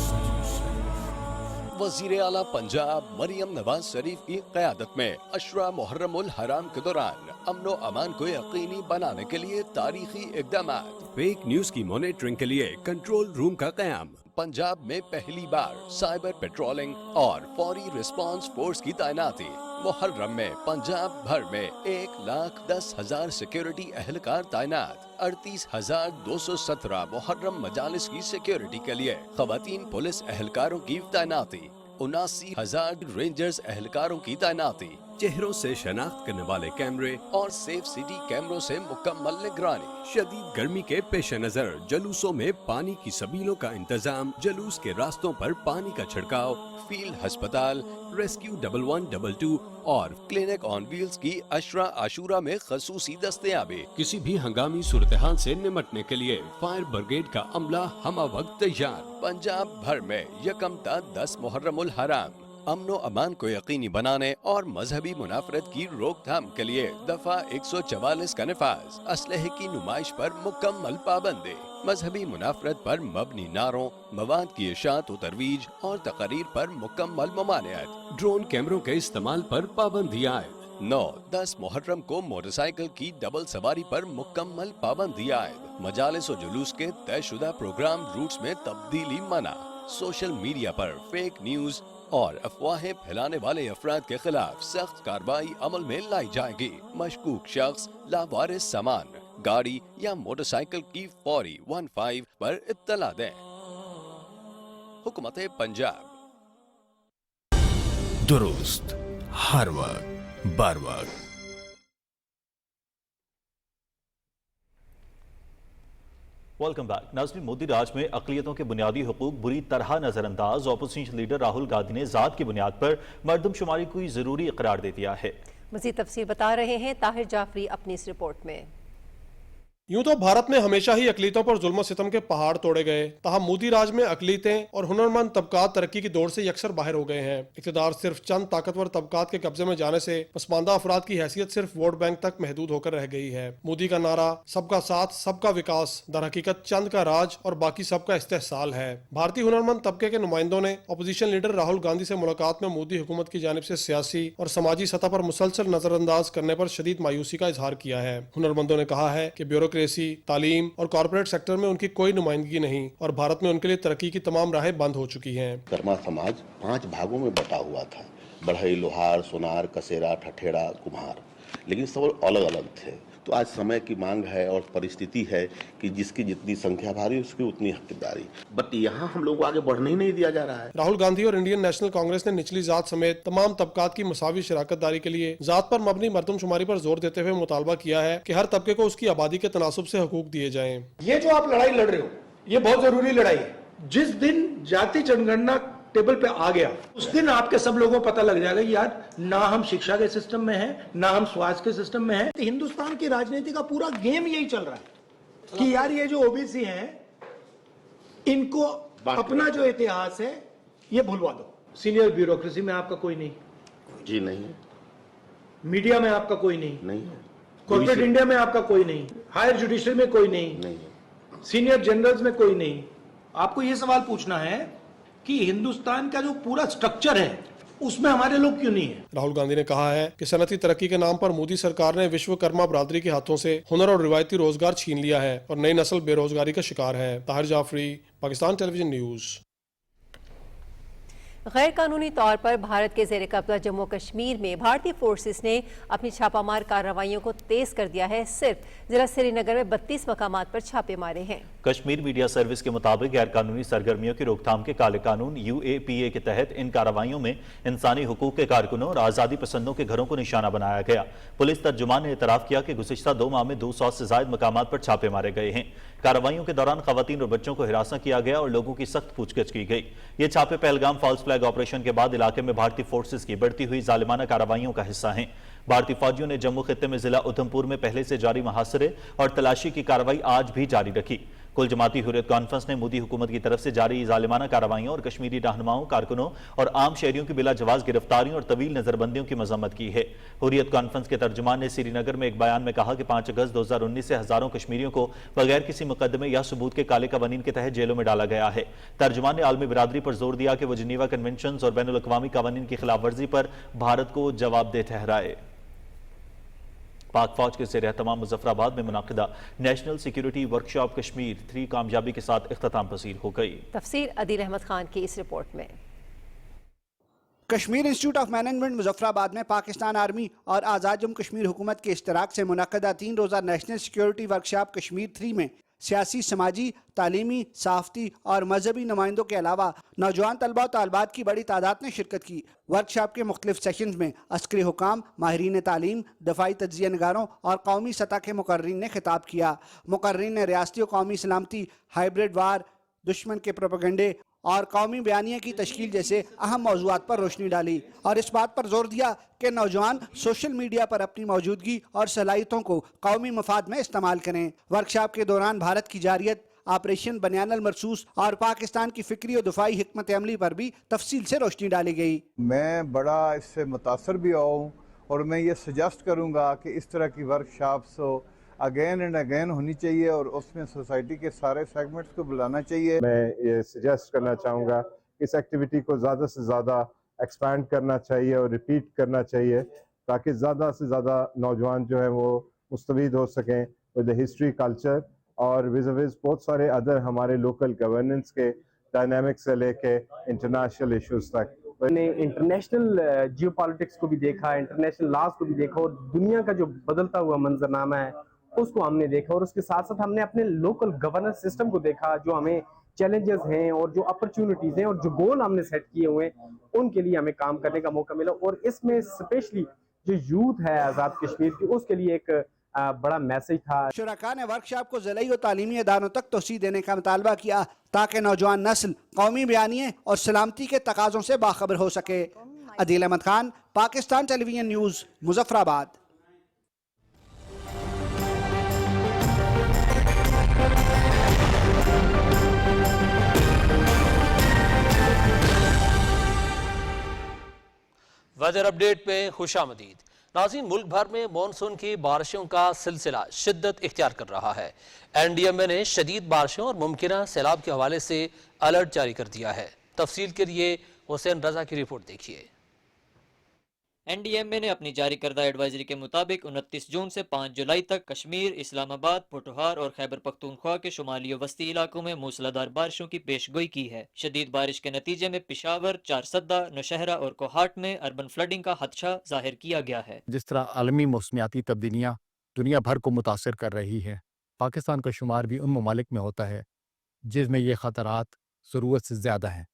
وزیر اعلیٰ پنجاب مریم نواز شریف کی قیادت میں عشرہ محرم الحرام کے دوران امن و امان کو یقینی بنانے کے لیے تاریخی اقدامات۔
فیک نیوز کی مانیٹرنگ کے لیے کنٹرول روم کا قیام۔
پنجاب میں پہلی بار سائبر پیٹرولنگ اور فوری ریسپانس فورس کی تعیناتی۔ محرم میں پنجاب بھر میں 1,10,000 سیکیورٹی اہلکار تعینات۔ 38,217 محرم مجالس کی سیکیورٹی کے لیے خواتین پولیس اہلکاروں کی تعیناتی۔ 79,000 رینجرز اہلکاروں کی تعیناتی۔
چہروں سے شناخت کرنے والے کیمرے
اور سیف سٹی کیمروں سے مکمل نگرانی۔
شدید گرمی کے پیش نظر جلوسوں میں پانی کی سبیلوں کا انتظام، جلوس کے راستوں پر پانی کا چھڑکاؤ۔
فیلڈ ہسپتال، ریسکیو 1122 اور کلینک آن ویلز کی عشرہ عاشورہ میں خصوصی دستیابی۔
کسی بھی ہنگامی صورتحال سے نمٹنے کے لیے فائر بریگیڈ کا عملہ ہمہ وقت تیار۔
پنجاب بھر میں 1 تا 10 محرم الحرام امن و امان کو یقینی بنانے اور مذہبی منافرت کی روک تھام کے لیے دفعہ 144 کا نفاذ۔ اسلحے کی نمائش پر مکمل پابندی۔ مذہبی منافرت پر مبنی نعروں، مواد کی اشاعت و ترویج اور تقاریر پر مکمل ممانعت۔
ڈرون کیمروں کے استعمال پر پابندی عائد۔
9-10 محرم کو موٹر سائیکل کی ڈبل سواری پر مکمل پابندی عائد۔ مجالس و جلوس کے طے شدہ پروگرام روٹس میں تبدیلی منع۔ سوشل میڈیا پر فیک نیوز اور افواہیں پھیلانے والے افراد کے خلاف سخت کارروائی عمل میں لائی جائے گی۔ مشکوک شخص، لاوارث سامان، गाड़ी या मोटरसाइकिल की फौरी 15 पर इत्तला दें। हुकूमत पंजाब।
दुरुस्त हर वक्त बर वक्त।
Welcome back. नाज़रीन, मोदी राज में अक़लियतों के बुनियादी हुकूक बुरी तरह नजरअंदाज, अपोजिशन लीडर राहुल गांधी ने ज़ात की बुनियाद पर मर्दमशुमारी को ज़रूरी करार दे दिया है।
मज़ीद तफसील बता रहे हैं ताहिर जाफरी अपनी इस रिपोर्ट में।
यूं तो भारत में हमेशा ही अकलीतों पर जुल्म सितम के पहाड़ तोड़े गए, तहा मोदी राज में अकलीतें और हुनरमंद तबकात तरक्की की दौड़ से यकसर बाहर हो गए हैं। इक़्तिदार सिर्फ चंद ताकतवर तबकात के कब्जे में जाने से पसमानदा अफराद की हैसियत सिर्फ वोट बैंक तक महदूद होकर रह गई है। मोदी का नारा सबका साथ सबका विकास दर हकीकत चंद का राज और बाकी सबका इस्तेहसाल है। भारतीय हुनरमंद तबके के नुमाइंदों ने अपोजिशन लीडर राहुल गांधी से मुलाकात में मोदी हुकूमत की जानिब से सियासी और समाजी सतह पर मुसलसल नजरअंदाज करने पर शदीद मायूसी का इजहार किया है। हुनरमंदों ने कहा है कि ब्यूरोक्रेसी, तालीम और कॉर्पोरेट सेक्टर में उनकी कोई नुमाइंदगी नहीं और भारत में उनके लिए तरक्की की तमाम राहें बंद हो चुकी हैं।
कर्मा समाज 5 भागों में बटा हुआ था, बढ़ई, लोहार, सोनार, कसेरा, ठठेरा, कुम्हार, लेकिन सब अलग अलग थे। तो आज समय की मांग है और परिस्थिति है कि जिसकी जितनी संख्या भारी उसकी उतनी हकदारी, बट यहाँ हम लोग को आगे बढ़ने ही नहीं दिया जा रहा है।
राहुल गांधी और इंडियन नेशनल कांग्रेस ने निचली जात समेत तमाम तबकात की मसावी शराकत दारी के लिए जात पर मबनी मर्दमशुमारी पर जोर देते हुए मुतालबा किया है कि हर तबके को उसकी आबादी के तनासुब से हकूक दिए जाएं।
ये जो आप लड़ाई लड़ रहे हो, ये बहुत जरूरी लड़ाई है। जिस दिन जाति जनगणना टेबल पे आ गया, उस दिन आपके सब लोगों को पता लग जाएगा यार, ना हम शिक्षा के सिस्टम में हैं, ना हम स्वास्थ्य के सिस्टम में हैं। हिंदुस्तान की राजनीति का पूरा गेम यही चल रहा है कि यार ये जो ओबीसी हैं, इनको अपना जो इतिहास है ये भुलवा दो। सीनियर ब्यूरोक्रेसी में आपका कोई नहीं
जी, नहीं है।
मीडिया में आपका कोई नहीं
है।
कॉर्पोरेट इंडिया में आपका कोई नहीं, हायर जुडिशरी में कोई नहीं, सीनियर जनरल्स में कोई नहीं। आपको ये सवाल पूछना है कि हिंदुस्तान का जो पूरा स्ट्रक्चर है उसमें हमारे लोग क्यों नहीं है।
राहुल गांधी ने कहा है कि सनती तरक्की के नाम पर मोदी सरकार ने विश्वकर्मा बरादरी के हाथों से हुनर और रिवायती रोजगार छीन लिया है और नई नस्ल बेरोजगारी का शिकार है। Tahir Jafri, Pakistan television news.
गैर कानूनी तौर पर भारत के ज़ेर कब्जा जम्मू कश्मीर में भारतीय फोर्सेस ने अपनी छापामार कार्रवाइयों को तेज कर दिया है। सिर्फ जिला श्रीनगर में 32 मकामात पर छापे मारे हैं।
कश्मीर मीडिया सर्विस के मुताबिक गैर कानूनी सरगर्मियों की रोकथाम के काले कानून UAPA के तहत इन कार्रवाइयों में इंसानी हुकूक के कारकुनों और आज़ादी पसंदों के घरों को निशाना बनाया गया। पुलिस तर्जुमान ने एतराफ़ किया कि गुज़िश्ता 2 माह में 200 से ज़ायद मकामात पर छापे मारे गए हैं। कार्रवाइयों के दौरान खवातीन और बच्चों को हिरासा किया गया और लोगों की सख्त पूछगछ की गई। ये छापे पहलगाम फॉल्स फ्लैग ऑपरेशन के बाद इलाके में भारतीय फोर्सेस की बढ़ती हुई जालिमाना कार्रवाइयों का हिस्सा हैं। भारतीय फौजियों ने जम्मू खित्ते में जिला उधमपुर में पहले से जारी मुहासरे और तलाशी की कार्रवाई आज भी जारी रखी। कुल जमाती हुर्रियत कॉन्फ्रेंस ने मोदी हुकूमत की तरफ से जारी जालिमाना कार्रवाइयों और कश्मीरी रहनुमाओं, कारकुनों और आम शहरियों की बिला जवाज गिरफ्तारियों और तवील नजरबंदियों की मजम्मत की है। हुर्रियत कॉन्फ्रेंस के तर्जुमान ने श्रीनगर में एक बयान में कहा कि 5 अगस्त 2019 से हजारों कश्मीरियों को बगैर किसी मुकदमे या सबूत के काले कवानीन के तहत जेलों में डाला गया है। तर्जुमान ने आलमी बिरादरी पर जोर दिया कि वो जिनीवा कन्वेंशन और बैनुल अक़वामी कवानीन की खिलाफ वर्जी पर भारत को जवाबदेह ठहराए। पाक फौज के ज़ेर एहतमाम मुज़फ़्फ़राबाद में मुनाकिदा नेशनल सिक्योरिटी वर्कशॉप कश्मीर 3 कामयाबी के साथ इख्तिताम पसीर हो गई।
तफसीर अदील अहमद खान की इस रिपोर्ट में।
Kashmir institute of management Muzaffarabad में पाकिस्तान आर्मी और आज़ाद जम्मू कश्मीर हुकूमत के इश्तराक से मुनाकिदा 3 रोज़ा नेशनल सिक्योरिटी वर्कशॉप कश्मीर 3 में सियासी, समाजी, तालीमी, सहाफ़ती और मजहबी नुमाइंदों के अलावा नौजवान तलबा और तालबात की बड़ी तादाद ने शिरकत की। वर्कशॉप के मुख्तलिफ सेशंस में अस्करी हुकाम, माहिरीन तालीम, दफ़ाई तज्ज़िया निगारों और कौमी सतह के मुकर्रीन ने खिताब किया। मुकर्रीन ने रियासती और कौमी सलामती, हाइब्रिड वार, दुश्मन के प्रोपेगेंडे और कौमी बयानिया की तश्कील जैसे अहम मौज़ूआत पर रोशनी डाली और इस बात पर जोर दिया कि नौजवान सोशल मीडिया पर अपनी मौजूदगी और सलाहियतों को कौमी मफाद में इस्तेमाल करें। वर्कशॉप के दौरान भारत की जारियत, ऑपरेशन बनियान अल मरसूस और पाकिस्तान की फ़िक्री और दफ़ाई हिकमत अमली पर भी तफसील से रोशनी डाली गई।
मैं बड़ा इससे मुतासर भी हुआ हूँ और मैं ये सजेस्ट करूँगा कि इस तरह की वर्कशॉप्स अगेन एंड अगेन होनी चाहिए और उसमें सोसाइटी के सारे सेगमेंट्स को बुलाना चाहिए।
मैं ये सजेस्ट करना चाहूँगा इस एक्टिविटी को ज़्यादा से ज़्यादा एक्सपैंड करना चाहिए और रिपीट करना चाहिए ताकि ज़्यादा से ज़्यादा नौजवान जो है वो मुस्तफ़ीद हो सकें विद हिस्ट्री, कल्चर और विज़ बहुत सारे अदर हमारे लोकल गवर्नेंस के डायनामिक्स से लेके इंटरनेशनल इश्यूज़ तक।
मैंने इंटरनेशनल जियोपॉलिटिक्स को भी देखा, इंटरनेशनल लॉज को भी देखा और दुनिया का जो बदलता हुआ मंजरनामा है اس کو ہم نے دیکھا، اور اس کے ساتھ ساتھ ہم نے اپنے لوکل گورننس سسٹم کو دیکھا، جو ہمیں چیلنجز ہیں اور جو اپرچونٹیز ہیں اور جو گول ہم نے سیٹ کیے ہوئے ہیں ان کے لیے ہمیں کام کرنے کا موقع ملا. اور اس میں اسپیشلی جو یوتھ ہے آزاد کشمیر کی، اس کے لیے ایک بڑا میسج تھا.
شرکاء نے ورکشاپ کو ضلعی و تعلیمی اداروں تک توسیع دینے کا مطالبہ کیا تاکہ نوجوان نسل قومی بیانیے اور سلامتی کے تقاضوں سے باخبر ہو سکے. عدیل احمد خان، پاکستان ٹیلی ویژن نیوز، مظفر آباد.
ویدر اپ ڈیٹ میں خوش آمدید. ناظرین، ملک بھر میں مانسون کی بارشوں کا سلسلہ شدت اختیار کر رہا ہے. این ڈی ایم اے نے شدید بارشوں اور ممکنہ سیلاب کے حوالے سے الرٹ جاری کر دیا ہے. تفصیل کے لیے حسین رضا کی رپورٹ دیکھیے.
این ڈی ایم اے نے اپنی جاری کردہ ایڈوائزری کے مطابق 29 جون سے 5 جولائی تک کشمیر، اسلام آباد، پوٹھوہار اور خیبر پختونخوا کے شمالی و وسطی علاقوں میں موسلادھار بارشوں کی پیش گوئی کی ہے. شدید بارش کے نتیجے میں پشاور، چارسدہ، نوشہرہ اور کوہاٹ میں اربن فلڈنگ کا خدشہ ظاہر کیا گیا ہے.
جس طرح عالمی موسمیاتی تبدیلیاں دنیا بھر کو متاثر کر رہی ہے، پاکستان کا شمار بھی ان ممالک میں ہوتا ہے جس میں یہ خطرات ضرورت سے زیادہ ہیں،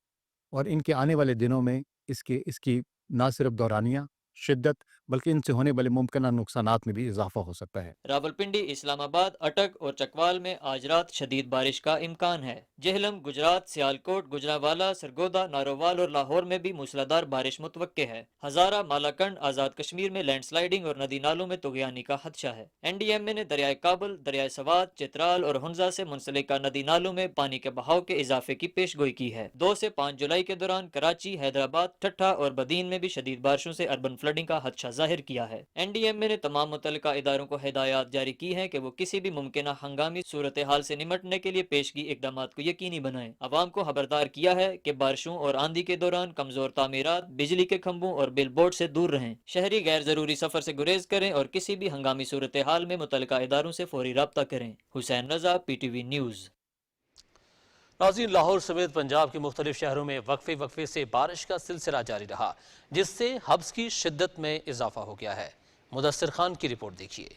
اور ان کے آنے والے دنوں میں اس کی نہ صرف دورانیہ، شدت، بلکہ ان سے ہونے والے ممکنہ نقصانات میں بھی اضافہ ہو سکتا ہے.
راولپنڈی، اسلام آباد، اٹک اور چکوال میں آج رات شدید بارش کا امکان ہے. جہلم، گجرات، سیالکوٹ، گجرانوالہ، سرگودا، نارووال اور لاہور میں بھی موسلادھار بارش متوقع ہے. ہزارہ، مالاکنڈ، آزاد کشمیر میں لینڈ سلائیڈنگ اور ندی نالوں میں طغیانی کا خدشہ ہے. این ڈی ایم اے نے دریائے کابل، دریائے سوات، چترال اور ہنزا سے منسلکہ ندی نالوں میں پانی کے بہاؤ کے اضافے کی پیش گوئی کی ہے. 2 سے 5 جولائی کے دوران کراچی، حیدرآباد، ٹھٹھہ اور بدین میں بھی شدید بارشوں سے اربن فلڈنگ کا خدشہ ظاہر کیا ہے. این ڈی ایم اے نے تمام متعلقہ اداروں کو ہدایات جاری کی ہیں کہ وہ کسی بھی ممکنہ ہنگامی صورتحال سے نمٹنے کے لیے پیشگی اقدامات کو یقینی بنائیں. عوام کو خبردار کیا ہے کہ بارشوں اور آندھی کے دوران کمزور تعمیرات، بجلی کے کھمبوں اور بل بورڈ سے دور رہیں. شہری غیر ضروری سفر سے گریز کریں اور کسی بھی ہنگامی صورتحال میں متعلقہ اداروں سے فوری رابطہ کریں. حسین رضا، پی ٹی وی نیوز.
ناظرین، لاہور سمیت پنجاب کے مختلف شہروں میں وقفے سے بارش کا سلسلہ جاری رہا، جس سے حبس کی شدت میں اضافہ ہو گیا ہے. مدثر خان کی رپورٹ دیکھیے.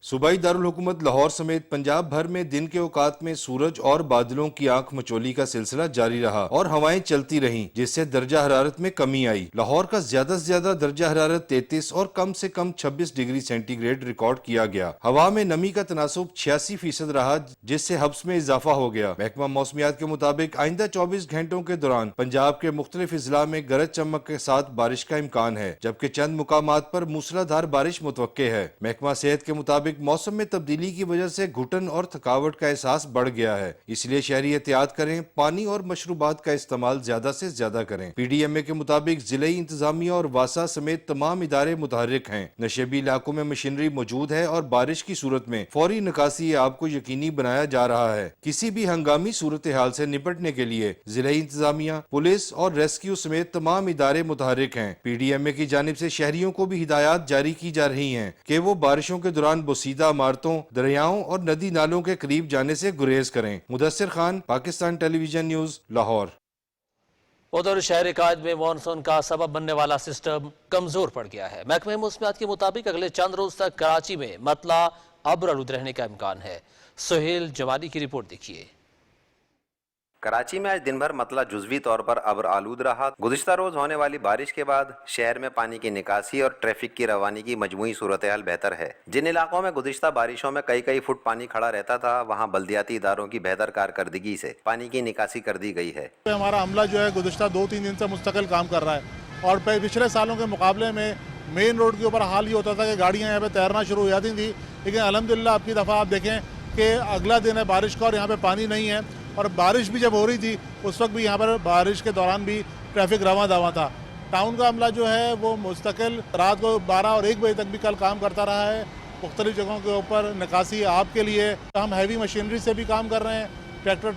صوبائی دارالحکومت لاہور سمیت پنجاب بھر میں دن کے اوقات میں سورج اور بادلوں کی آنکھ مچولی کا سلسلہ جاری رہا اور ہوائیں چلتی رہیں، جس سے درجہ حرارت میں کمی آئی. لاہور کا زیادہ سے زیادہ درجہ حرارت 33 اور کم سے کم 26 ڈگری سینٹی گریڈ ریکارڈ کیا گیا. ہوا میں نمی کا تناسب 86% رہا، جس سے حبس میں اضافہ ہو گیا. محکمہ موسمیات کے مطابق آئندہ 24 گھنٹوں کے دوران پنجاب کے مختلف اضلاع میں گرج چمک کے ساتھ بارش کا امکان ہے، جبکہ چند مقامات پر موسلادھار بارش متوقع ہے. محکمہ صحت کے مطابق موسم میں تبدیلی کی وجہ سے گھٹن اور تھکاوٹ کا احساس بڑھ گیا ہے، اس لیے شہری احتیاط کریں، پانی اور مشروبات کا استعمال زیادہ سے زیادہ کریں. پی ڈی ایم اے کے مطابق ضلعی انتظامیہ اور واسا سمیت تمام ادارے متحرک ہیں. نشیبی علاقوں میں مشینری موجود ہے اور بارش کی صورت میں فوری نکاسی آب کو یقینی بنایا جا رہا ہے. کسی بھی ہنگامی صورتحال سے نپٹنے کے لیے ضلعی انتظامیہ، پولیس اور ریسکیو سمیت تمام ادارے متحرک ہیں. پی ڈی ایم اے کی جانب سے شہریوں کو بھی ہدایات جاری کی جا رہی ہیں کہ وہ بارشوں کے دوران بوسیدہ عمارتوں، دریاؤں اور ندی نالوں کے قریب جانے سے گریز کریں. مدثر خان، پاکستان ٹیلی ویژن نیوز، لاہور.
ادھر شہر قائد میں مانسون کا سبب بننے والا سسٹم کمزور پڑ گیا ہے. محکمہ موسمیات کے مطابق اگلے چند روز تک کراچی میں مطلع ابر آلود رہنے کا امکان ہے. سہیل جمالی کی رپورٹ دیکھیے.
کراچی میں آج دن بھر مطلع جزوی طور پر ابر آلود رہا. گزشتہ روز ہونے والی بارش کے بعد شہر میں پانی کی نکاسی اور ٹریفک کی روانی کی مجموعی صورتحال بہتر ہے. جن علاقوں میں گزشتہ بارشوں میں کئی فٹ پانی کھڑا رہتا تھا، وہاں بلدیاتی اداروں کی بہتر کارکردگی سے پانی کی نکاسی کر دی گئی ہے.
ہمارا عملہ جو ہے گزشتہ 2-3 دن سے مستقل کام کر رہا ہے، اور پچھلے سالوں کے مقابلے میں مین روڈ کے اوپر حال یہ ہوتا تھا کہ گاڑیاں یہاں پہ تیرنا شروع ہو جاتی تھیں، لیکن الحمدللہ اب کی دفعہ آپ دیکھیں کہ اگلا دن ہے بارش کا اور یہاں پہ پانی نہیں ہے. اور بارش بھی جب ہو رہی تھی اس وقت بھی یہاں پر بارش کے دوران بھی ٹریفک رواں دواں تھا. ٹاؤن کا عملہ جو ہے وہ مستقل رات کو 12 اور 1 بجے تک بھی کل کام کرتا رہا ہے. مختلف جگہوں کے اوپر نکاسی آب کے لیے ہم ہیوی مشینری سے بھی کام کر رہے ہیں، ٹریکٹر،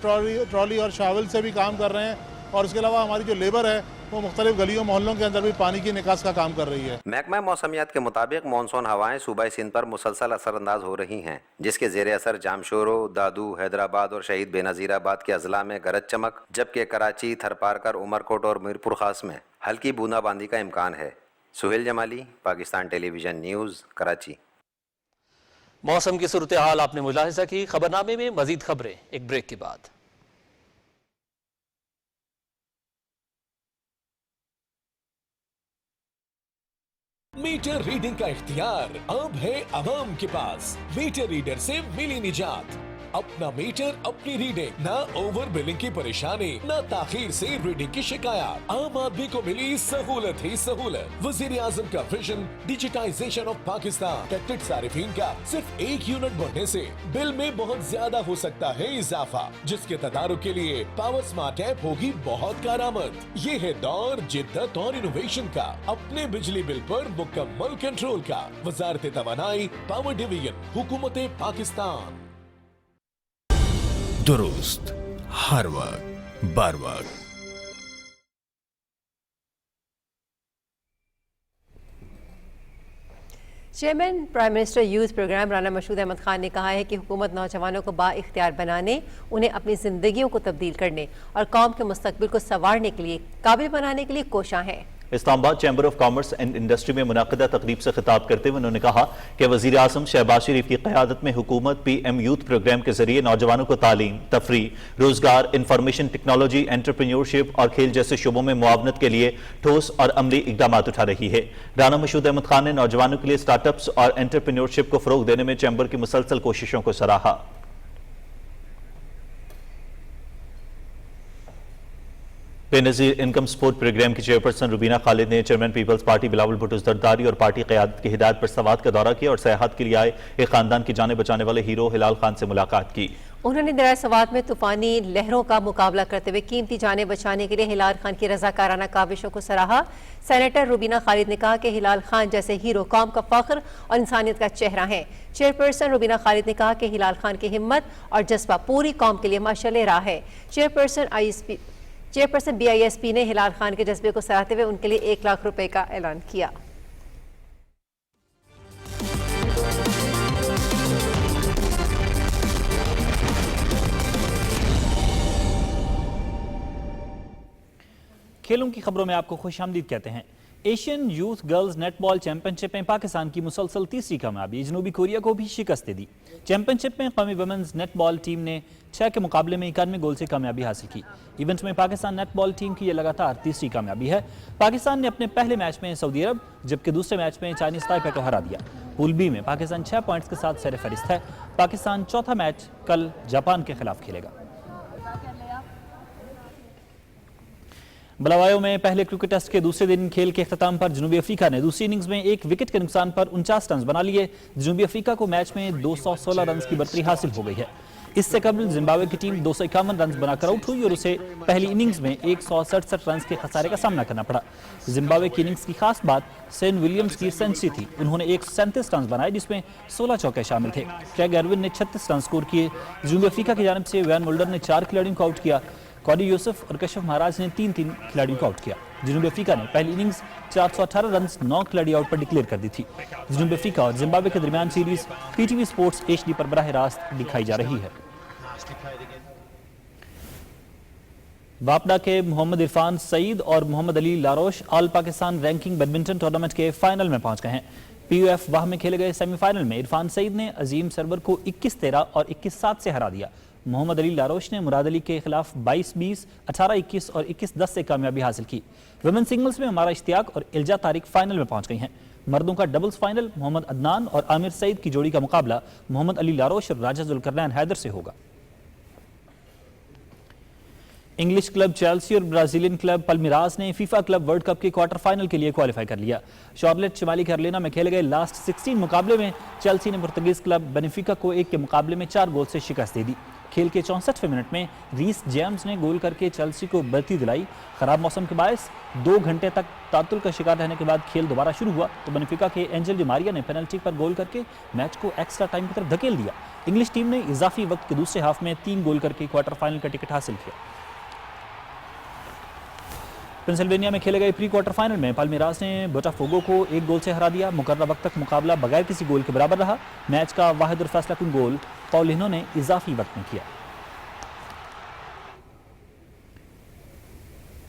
ٹرالی اور شاول سے بھی کام کر رہے ہیں، اور اس کے علاوہ ہماری جو لیبر ہے وہ مختلف گلیوں محلوں کے اندر بھی پانی کی نکاس کا کام کر رہی ہے.
محکمہ موسمیات کے مطابق مانسون ہوائیں صوبہ سندھ پر مسلسل اثر انداز ہو رہی ہیں، جس کے زیر اثر جامشورو، دادو، حیدرآباد اور شہید بے نظیر آباد کے اضلاع میں گرج چمک، جبکہ کراچی، تھرپارکر، عمرکوٹ اور میرپور خاص میں ہلکی بوندا باندی کا امکان ہے. سہیل جمالی، پاکستان ٹیلی ویژن نیوز، کراچی.
मौसम की सूरत हाल आपने मुलाहिजा की। खबरनामे में मजीद खबरें एक ब्रेक के बाद।
मीटर रीडिंग का इख्तियार अब है अवाम के पास। मीटर रीडर से मिली निजात। अपना मीटर अपनी रीडिंग, ना ओवर बिलिंग की परेशानी, ना ताखीर से रीडिंग की शिकायत। आम आदमी को मिली सहूलत ही सहूलत। वजीर आजम का vision digitization of Pakistan. Connected सारिफीन का सिर्फ 1 यूनिट बढ़ने से बिल में बहुत ज्यादा हो सकता है इजाफा, जिसके तदारुक के लिए पावर स्मार्ट ऐप होगी बहुत कारआमद। ये है दौर जिद्दत और इनोवेशन का, अपने बिजली बिल पर मुकम्मल कंट्रोल का। वजारत तवानाई, पावर डिवीजन, हुकूमत पाकिस्तान।
दुरुस्त हर वक्त बर वक्त।
Chairman prime minister youth programme Rana Mashhood Ahmad Khan ने कहा है कि हुकूमत नौजवानों को बाइख्तियार बनाने, उन्हें अपनी ज़िंदगियों को तब्दील करने और कौम के मुस्तकबिल को संवारने के लिए, काबिल बनाने के लिए कोशां है।
Islamabad chamber of commerce and industry में मुनाक़िदा तकरीब से खिताब करते हुए उन्होंने कहा कि वज़ीर आज़म शहबाज शरीफ की क़यादत में हुकूमत PM यूथ प्रोग्राम के जरिए नौजवानों को तालीम, तफरीह, रोजगार, इंफॉर्मेशन टेक्नोलॉजी, एंटरप्रेन्योरशिप और खेल जैसे शोबों में मुआवनत के लिए ठोस और अमली इक़दामात उठा रही है। राना मशहूद अहमद खान ने नौजवानों के लिए स्टार्टअप्स और एंटरप्रेन्योरशिप को फ़रोग़ देने में चैम्बर की मुसलसल कोशिशों को सराहा। बेनज़ीर इनकम सपोर्ट प्रोग्राम की चेयरपर्सन रुबीना खालिद ने chairman Peoples Party Bilawal Bhutto Zardari और पार्टी क़यादत की हिदायत पर सवात का दौरा किया और सयाहत के लिए आए एक खानदान की जाने बचाने वाले हीरो हिलाल खान से मुलाकात की।
उन्होंने दरिया सवात में तूफानी लहरों का मुकाबला करते हुए कीमती जानें बचाने के लिए हिलाल खान की रज़ाकाराना काविशों को सराहा। सेनेटर रुबीना खालिद ने कहा कि हिलाल खान जैसे हीरो कौम का फख्र और इंसानियत का चेहरा है। चेयरपर्सन रुबीना खालिद ने कहा कि हिलाल खान की हिम्मत और जज्बा पूरी कौम के लिए मशाल राह है। चेयरपर्सन BISP ने हिलाल खान के जज्बे को सराहते हुए उनके लिए 1 लाख रुपए का ऐलान किया।
खेलों की खबरों में आपको खुशामदीद कहते हैं। Asian youth girls netball championship में पाकिस्तान की मुसलसल तीसरी कामयाबी, जनूबी कोरिया को भी शिकस्त दे दी। चैंपियनशिप में कौमी वुमेन्स नेटबॉल टीम ने 6 के मुकाबले में 91 गोल से कामयाबी हासिल की। इवेंट में पाकिस्तान नेटबॉल टीम की यह लगातार तीसरी कामयाबी है। पाकिस्तान ने अपने पहले मैच में सऊदी अरब जबकि दूसरे मैच में चाइनीज ताइपे को हरा दिया। पूल बी में पाकिस्तान 6 पॉइंट्स के साथ सरफहरिस्त है। पाकिस्तान चौथा मैच कल जापान के खिलाफ खेलेगा। बुलावायो में पहले क्रिकेट टेस्ट के दूसरे दिन खेल के अख्ताम पर जनूबी अफ्रीका ने दूसरी इनिंग्स में 1 विकेट के नुकसान पर 49 रन बना लिए। जनूबी अफ्रीका को मैच में 216 रन की बर्तरी हासिल हो गई है। इससे कबल जिम्बाब्वे की टीम 251 रन बनाकर आउट हुई और उसे पहली इनिंग्स में 167 रन के खसारे का सामना करना पड़ा। जिम्बाब्वे की इनिंग्स की खास बात सेन विलियम्स की सेंचुरी थी। उन्होंने 137 रन बनाए जिसमें 16 चौके शामिल थे। क्रेग एरविन ने 36 रन स्कोर किए। जनूबी अफ्रीका की जानिब से वैन मुल्डर ने 4 खिलाड़ियों को आउट किया। कॉडी यूसुफ और कशफ महाराज ने 3-3 खिलाड़ियों को आउट किया। जनूबी अफ्रीका ने पहली इनिंग्स 418 रन 9 खिलाड़ी आउट पर डिक्लेयर कर दी थी। जनूबी अफ्रीका और जिम्बाब्वे के दरमियान सीरीज PTV स्पोर्ट्स HD पर बराह रास्त दिखाई जा रही है। वापडा के मोहम्मद इरफान सईद और Mohammad Ali Larosh all Pakistan ranking badminton tournament के फाइनल में पहुंच गए हैं। PUF वाह में खेले गए सेमीफाइनल में इरफान सईद ने अजीम सरवर को 21-13 और 21-7 से हरा दिया। मोहम्मद अली लारोश ने मुराद अली के खिलाफ 22-20, 18-21 और 21-10 से कामयाबी हासिल की। वुमेन सिंगल्स में हमारा इश्तियाक और इल्जा तारिक फाइनल में पहुंच गई हैं। मर्दों का डबल्स फाइनल मोहम्मद अदनान और आमिर सईद की जोड़ी का मुकाबला मोहम्मद अली लारोश और राजा जुल्करनैन हैदर से होगा। इंग्लिश क्लब चेल्सी और ब्राजीलियन क्लब पल्मिरास ने फीफा क्लब वर्ल्ड कप के क्वार्टर फाइनल के लिए क्वालिफाई कर लिया। शार्लेट शिमाली कैरोलिना में खेले गए लास्ट 16 मुकाबले में चेल्सी ने पुर्तगीज क्लब बेनिफिका को 1 के मुकाबले में 4 गोल से शिकस्त दे दी। खेल के 64वें मिनट में रीस जेम्स ने गोल करके चेल्सी को बढ़ती दिलाई। खराब मौसम के बायस 2 घंटे तक तातुल का शिकार रहने के बाद खेल दोबारा शुरू हुआ तो बेनिफिका के एंजल डी मारिया ने पेनल्टी पर गोल करके मैच को एक्स्ट्रा टाइम की तरफ धकेल दिया। इंग्लिश टीम ने इजाफी वक्त के दूसरे हाफ में 3 गोल करके क्वार्टर फाइनल का टिकट हासिल किया। पेंसिल्वेनिया में खेले गए प्री क्वार्टर फाइनल में पाल्मिरास ने बोटाफोगो को 1 गोल से हरा दिया। मुकर्रर वक्त तक मुकाबला बगैर किसी गोल के बराबर रहा। मैच का वाहिद और फैसला कुन गोल पॉलिनो ने इजाफी वक्त में किया।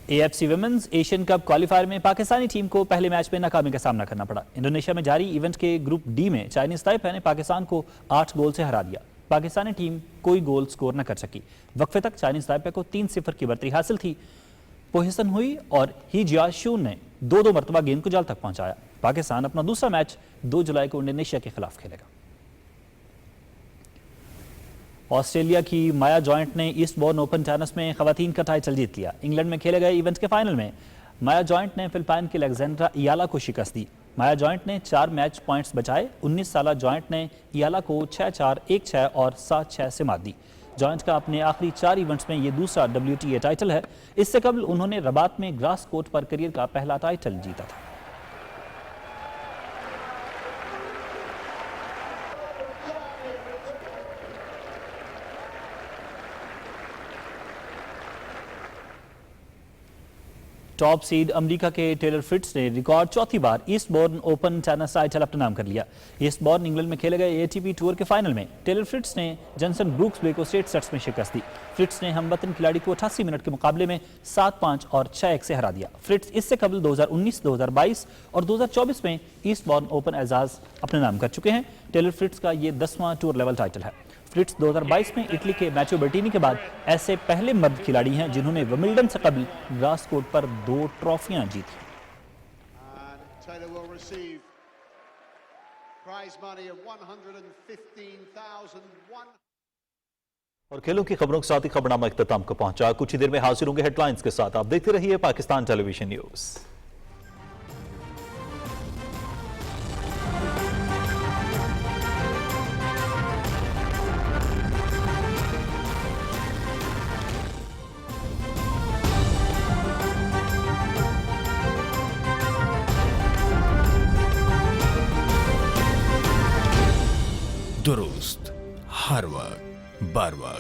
AFC women's Asian cup qualifier में पाकिस्तानी टीम को पहले मैच में नाकामी का सामना करना पड़ा। इंडोनेशिया में जारी इवेंट के ग्रुप डी में चाइनीज ताइपे ने पाकिस्तान को 8 गोल से हरा दिया। पाकिस्तानी टीम कोई गोल स्कोर न कर सकी। वक्फे तक चाइनीज ताइपे को 3-0 की बढ़ती हासिल थी। पोहिसन हुई और ही जियाशून ने 2-2 मरतबा गेंद को जाल तक पहुंचाया। पाकिस्तान अपना दूसरा मैच 2 जुलाई को इंडोनेशिया के खिलाफ खेलेगा। ऑस्ट्रेलिया की माया जॉइंट ने ईस्टबॉर्न ओपन टेनिस में खवातीन का टाइटल जीत लिया। इंग्लैंड में खेले गए इवेंट के फाइनल में माया जॉइंट ने फिलिपाइन की अलेक्जेंड्रा इयाला को शिकस्त दी। माया जॉइंट ने 4 मैच पॉइंट्स बचाए। 19 साला जॉइंट ने इयाला को 6-4, 1-6 और 7-6 से मात दी। जॉइंट का अपने आखिरी 4 इवेंट्स में ये दूसरा WTA टाइटल है। इससे कबल उन्होंने रबात में ग्रास कोर्ट पर करियर का पहला टाइटल जीता था। टॉप सीड अमेरिका के टेलर फ्रिट्ज ने रिकॉर्ड चौथी बार ईस्टबॉर्न ओपन टेनिस टाइटल अपना नाम कर लिया। ईस्टबॉर्न इंग्लैंड में खेले गए ATP टूर के फाइनल में टेलर फ्रिट्ज ने जॉनसन ब्रूक्सबे को स्ट्रेट सेट्स में शिकस्त दी। फ्रिट्ज ने हमवतन खिलाड़ी को 88 मिनट के मुकाबले में 7-5 और 6-1 से हरा दिया। फ्रिट्ज इससे कबल 2019, 2022 और 2024 में ईस्टबॉर्न ओपन एजाज अपने नाम कर चुके हैं। टेलर फ्रिट्ज का ये 10वां टूर लेवल टाइटल है। फ्रिट्ज 2022 में इटली के मैचो बेर्टिनी के बाद ऐसे पहले मर्द खिलाड़ी हैं जिन्होंने विंबलडन से कबल ग्रास कोर्ट पर 2 ट्रॉफियां जीती।
और खेलों की खबरों के साथ ही खबरनामा इख्तिताम को पहुंचा। कुछ ही देर में हाजिर होंगे हेडलाइंस के साथ। आप देखते रहिए पाकिस्तान टेलीविजन न्यूज।
दुरुस्त हर वक्त बर वक्त।